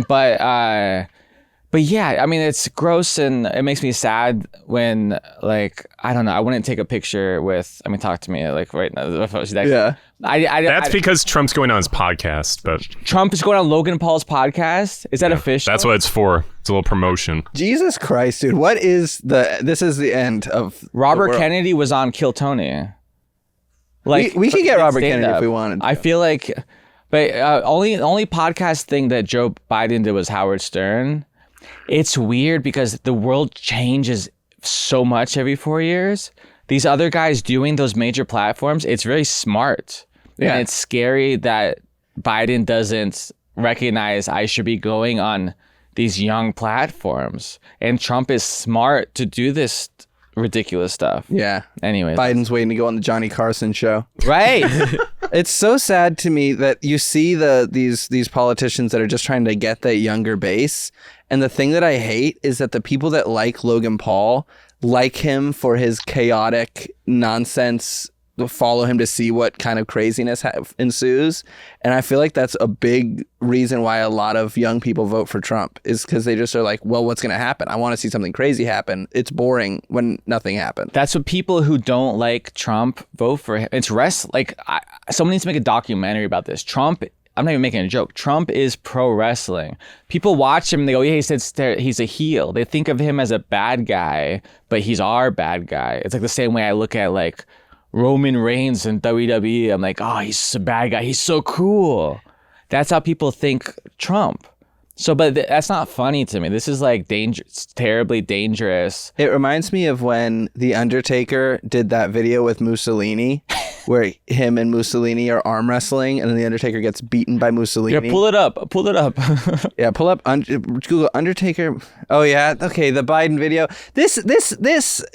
But yeah, I mean, it's gross and it makes me sad when, like, I don't know, I wouldn't take a picture with, I mean, talk to me, like, right now. Yeah. That's because Trump's going on his podcast, but Trump is going on Logan Paul's podcast? Is that official? that's what it's for. It's a little promotion. Jesus Christ, dude. What is this is the end of Robert Kennedy was on Kill Tony. Like, we could get Robert Kennedy stand-up. if we wanted to. I feel like, but only podcast thing that Joe Biden did was Howard Stern. It's weird because the world changes so much every 4 years. These other guys doing those major platforms, it's really smart. Yeah. And it's scary that Biden doesn't recognize I should be going on these young platforms. And Trump is smart to do this ridiculous stuff. Yeah. Anyway. Biden's waiting to go on the Johnny Carson show. Right. It's so sad to me that you see these politicians that are just trying to get that younger base. And the thing that I hate is that the people that like Logan Paul like him for his chaotic nonsense, follow him to see what kind of craziness ensues. And I feel like that's a big reason why a lot of young people vote for Trump, is because they just are like, well, what's going to happen? I want to see something crazy happen. It's boring when nothing happens. That's what people who don't like Trump vote for him. It's like someone needs to make a documentary about this. Trump, I'm not even making a joke. Trump is pro wrestling. People watch him and they go, yeah, he's a heel. They think of him as a bad guy, but he's our bad guy. It's like the same way I look at like Roman Reigns in WWE. I'm like, oh, he's a bad guy. He's so cool. That's how people think Trump. So, but that's not funny to me. This is like dangerous, terribly dangerous. It reminds me of when The Undertaker did that video with Mussolini, where him and Mussolini are arm wrestling, and then The Undertaker gets beaten by Mussolini. Yeah, pull it up. Yeah, pull up Google Undertaker. Oh yeah, okay, the Biden video. This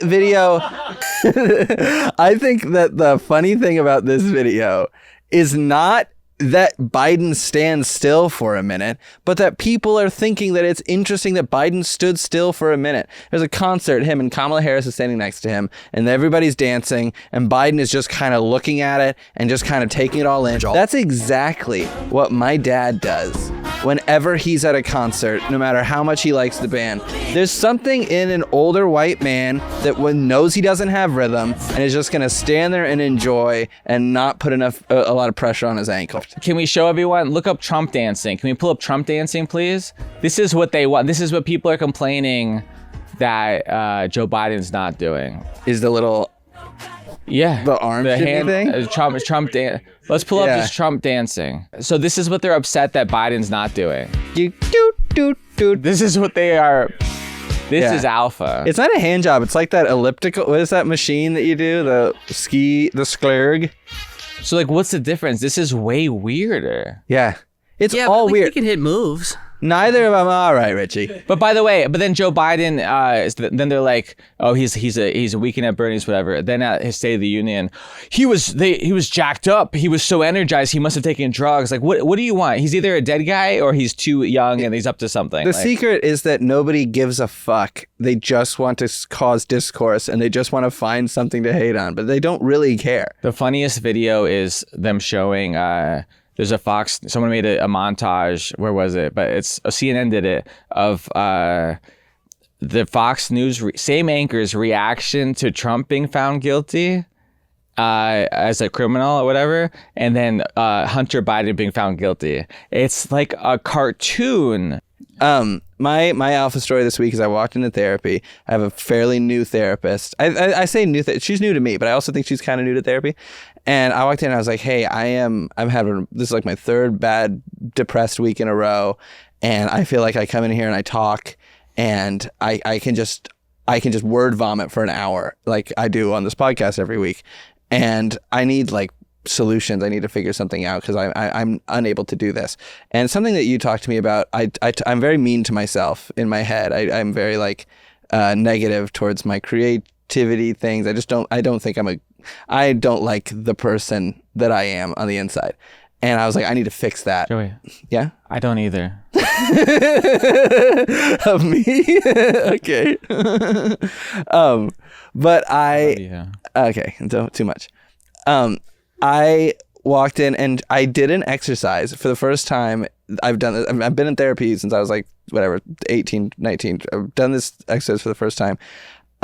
video. I think that the funny thing about this video is not that Biden stands still for a minute, but that people are thinking that it's interesting that Biden stood still for a minute. There's a concert, him and Kamala Harris is standing next to him, and everybody's dancing, and Biden is just kind of looking at it and just kind of taking it all in. That's exactly what my dad does whenever he's at a concert, no matter how much he likes the band. There's something in an older white man that knows he doesn't have rhythm and is just going to stand there and enjoy and not put a lot of pressure on his ankle. Can we show everyone? Look up Trump dancing. Can we pull up Trump dancing, please? This is what they want. This is what people are complaining that Joe Biden's not doing. Is the little... Yeah. The arm shimmy thing? Trump dance. Let's pull up just Trump dancing. So this is what they're upset that Biden's not doing. This is what they are... This is alpha. It's not a hand job. It's like that elliptical... What is that machine that you do? The sklurg? So, like, what's the difference? This is way weirder. Yeah. It's Yeah, all but, like, weird. he can hit moves. Neither of them. All right, Richie. But by the way, then Joe Biden, then they're like, oh, he's a Weekend at Bernie's, whatever. Then at his State of the Union, he was jacked up. He was so energized. He must have taken drugs. Like, what do you want? He's either a dead guy or he's too young and he's up to something. The secret is that nobody gives a fuck. They just want to cause discourse and they just want to find something to hate on, but they don't really care. The funniest video is them showing. There's a Fox, someone made a montage, where was it? But it's CNN did it, of the Fox News, same anchor's reaction to Trump being found guilty as a criminal or whatever, and then Hunter Biden being found guilty. It's like a cartoon. my alpha story this week is I walked into therapy. I have a fairly new therapist. I say new. She's new to me, but I also think she's kind of new to therapy. And I walked in and I was like, hey, I'm having, this is like my third bad depressed week in a row. And I feel like I come in here and I talk and I can just word vomit for an hour like I do on this podcast every week. And I need like solutions. I need to figure something out because I'm unable to do this. And something that you talked to me about, I'm very mean to myself in my head. I'm very like negative towards my creativity things. I don't like the person that I am on the inside. And I was like, I need to fix that. Joey. Yeah? I don't either. Of me? Okay. But okay, don't too much. I walked in and I did an exercise for the first time. I've done this. I've been in therapy since I was like, 18, 19. I've done this exercise for the first time.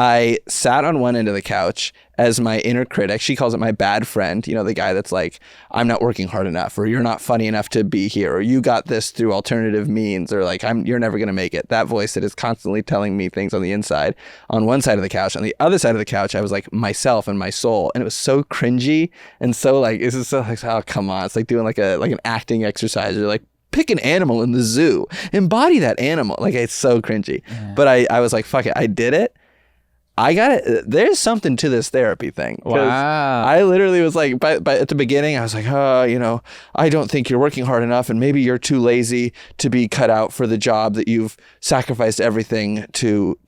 I sat on one end of the couch as my inner critic. She calls it my bad friend. You know, the guy that's like, I'm not working hard enough, or you're not funny enough to be here, or you got this through alternative means, or like, you're never going to make it. That voice that is constantly telling me things on the inside on one side of the couch. On the other side of the couch, I was like myself and my soul. And it was so cringy. And so like, this is so like, oh, come on. It's like doing like an acting exercise. You're like, pick an animal in the zoo, embody that animal. Like, it's so cringy. Yeah. But I was like, fuck it. I did it. I got it. There's something to this therapy thing. Wow. I literally was like, at the beginning, I was like, I don't think you're working hard enough, and maybe you're too lazy to be cut out for the job that you've sacrificed everything to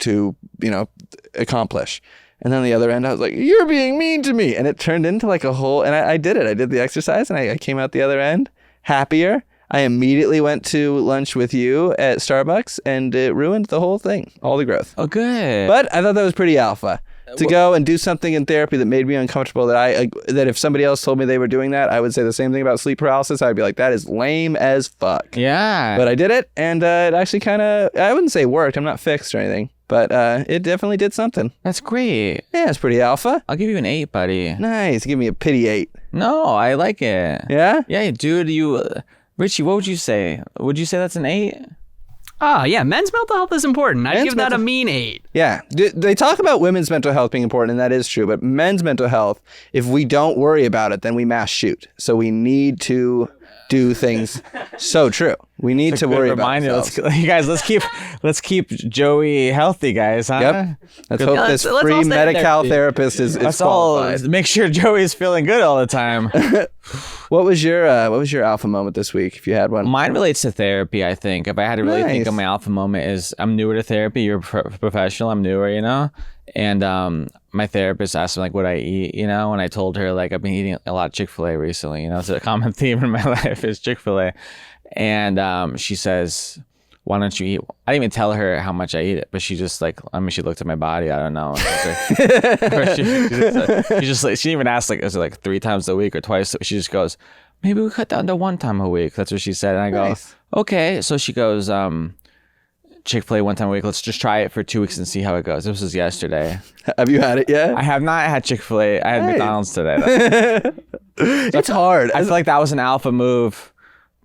accomplish. And then the other end, I was like, you're being mean to me. And it turned into like a whole, and I did it. I did the exercise and I came out the other end happier. I immediately went to lunch with you at Starbucks, and it ruined the whole thing, all the growth. Oh, good. But I thought that was pretty alpha to go and do something in therapy that made me uncomfortable. That if somebody else told me they were doing that, I would say the same thing about sleep paralysis. I'd be like, that is lame as fuck. Yeah. But I did it, and it actually kind of, I wouldn't say worked. I'm not fixed or anything, but it definitely did something. That's great. Yeah, it's pretty alpha. I'll give you an 8, buddy. Nice. Give me a pity 8. No, I like it. Yeah? Yeah, dude, Richie, what would you say? Would you say that's an 8? Oh, yeah. Men's mental health is important. I'd give that a mean 8. Yeah. They talk about women's mental health being important, and that is true. But men's mental health, if we don't worry about it, then we mass shoot. So we need to do things. So true. We need to worry about ourselves. You guys, let's keep Joey healthy, guys, huh? Yep. Let's hope this free Medi-Cal therapist is qualified. Make sure Joey's feeling good all the time. What was your alpha moment this week, if you had one? Mine relates to therapy, I think. If I had to really think of my alpha moment, is I'm newer to therapy. You're a professional. I'm newer, And my therapist asked me like what I eat, and I told her like I've been eating a lot of Chick-fil-A recently. It's a common theme in my life is Chick-fil-A. And she says, why don't you eat? I didn't even tell her how much I eat it, but she just like, she looked at my body. I don't know. she didn't even ask like, is it like 3 times a week or twice? She just goes, maybe we cut down to 1 time a week. That's what she said. And I go, okay. So she goes, Chick-fil-A 1 time a week. Let's just try it for 2 weeks and see how it goes. This was yesterday. Have you had it yet? I have not had Chick-fil-A. I had McDonald's today. It's hard. I feel like that was an alpha move.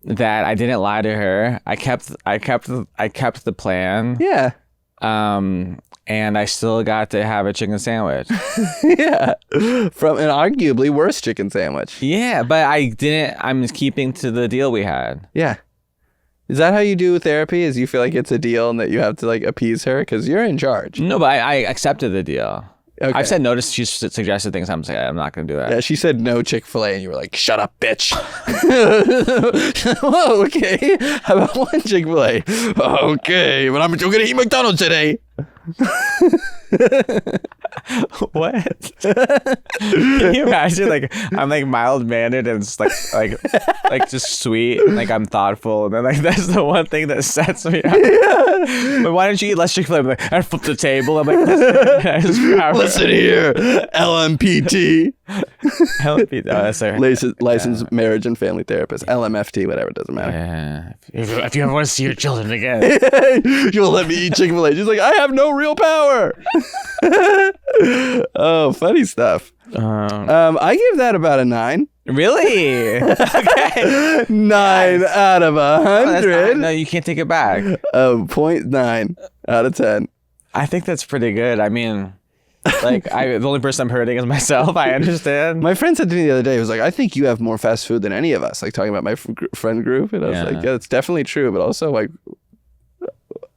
That I didn't lie to her. I kept the plan. Yeah. And I still got to have a chicken sandwich. Yeah. From an arguably worse chicken sandwich. Yeah, but I didn't. I'm keeping to the deal we had. Yeah. Is that how you do therapy? Is you feel like it's a deal and that you have to like appease her because you're in charge? No, but I accepted the deal. Okay. I've said no to, she's suggested things. I'm saying I'm not going to do that. Yeah, she said no Chick-fil-A and you were like, shut up, bitch. Whoa, okay. How about 1 Chick-fil-A? Okay, but I'm still going to eat McDonald's today. What? Can you imagine? Like I'm like mild mannered and it's like just sweet, and, like I'm thoughtful, and then like that's the one thing that sets me up. Yeah. But why don't you eat less Chick-fil-A? I'm like, I flip the table. I'm like, listen here, LMPT. LMPT. Oh, that's her. Licensed marriage and family therapist. LMFT, whatever, it doesn't matter. Yeah. If you ever want to see your children again, you'll let me eat Chick-fil-A. She's like, I have no real power. Oh, funny stuff. I give that about a 9. Really? Okay. 9 out of Oh, that's 100. no, you can't take it back. 0.9 out of 10. I think that's pretty good. I mean, like, the only person I'm hurting is myself. I understand. My friend said to me the other day, he was like, I think you have more fast food than any of us, like talking about my friend group. And I was like, yeah, it's definitely true. But also, like,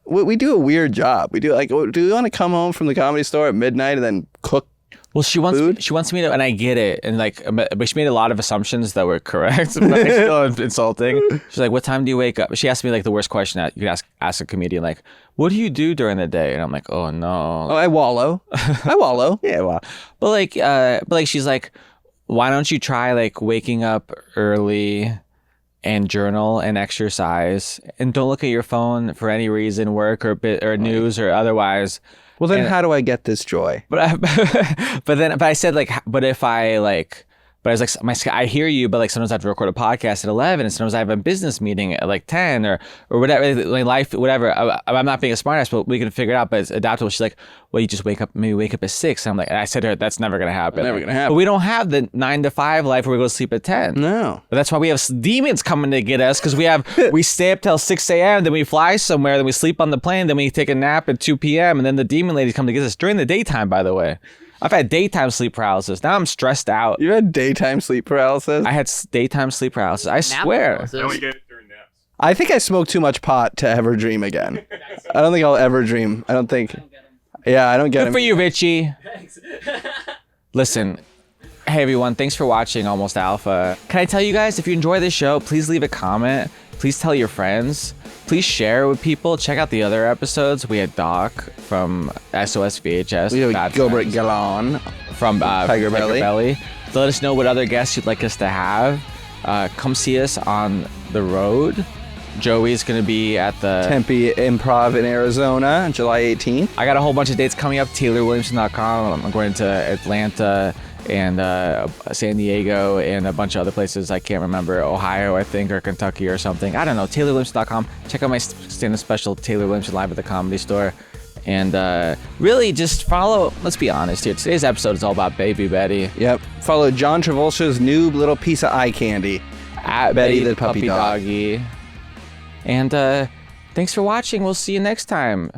we do a weird job. We do, like, do we want to come home from the Comedy Store at midnight and then cook? Well, she wants me to, and I get it, and like, but she made a lot of assumptions that were correct, but it's still insulting. She's like, "What time do you wake up?" She asked me like the worst question that you could ask a comedian, like, "What do you do during the day?" And I'm like, "Oh no." Oh, I wallow. Yeah, well, but like, she's like, "Why don't you try like waking up early and journal and exercise, and don't look at your phone for any reason, work or news or otherwise." Well, then how do I get this joy? But I said like, but if I like, but I was like, I hear you, but like sometimes I have to record a podcast at 11, and sometimes I have a business meeting at like 10 or whatever, like life, whatever. I'm not being a smartass, but we can figure it out. But it's adaptable. She's like, well, you just wake up at 6. And I'm like, and I said to her, that's never gonna happen. Never gonna happen. But we don't have the 9 to 5 life where we go to sleep at 10. No. But that's why we have demons coming to get us, because we stay up till 6 a.m. Then we fly somewhere. Then we sleep on the plane. Then we take a nap at 2 p.m. And then the demon ladies come to get us during the daytime. By the way, I've had daytime sleep paralysis. Now I'm stressed out. You had daytime sleep paralysis? I had daytime sleep paralysis. I swear. I only get it during naps. I think I smoked too much pot to ever dream again. I don't think I'll ever dream. I don't think. Yeah, I don't get Good him. for you, Richie. Listen, hey everyone, thanks for watching Almost Alpha. Can I tell you guys, if you enjoy this show, please leave a comment. Please tell your friends. Please share it with people. Check out the other episodes. We had Doc from SOS VHS. We have Bad Gilbert Friends, Galon. from Tiger Belly. So let us know what other guests you'd like us to have. Come see us on the road. Joey's going to be at the Tempe Improv in Arizona on July 18th. I got a whole bunch of dates coming up. TaylorWilliamson.com. I'm going to Atlanta and San Diego and a bunch of other places. I can't remember. Ohio, I think, or Kentucky or something. I don't know. TaylorWilliamson.com. Check out my stand-up special, Taylor Williamson Live at the Comedy Store. And really just follow, let's be honest here. Today's episode is all about Baby Betty. Yep. Follow John Travolta's new little piece of eye candy. At Betty the puppy dog. Doggy. And thanks for watching. We'll see you next time.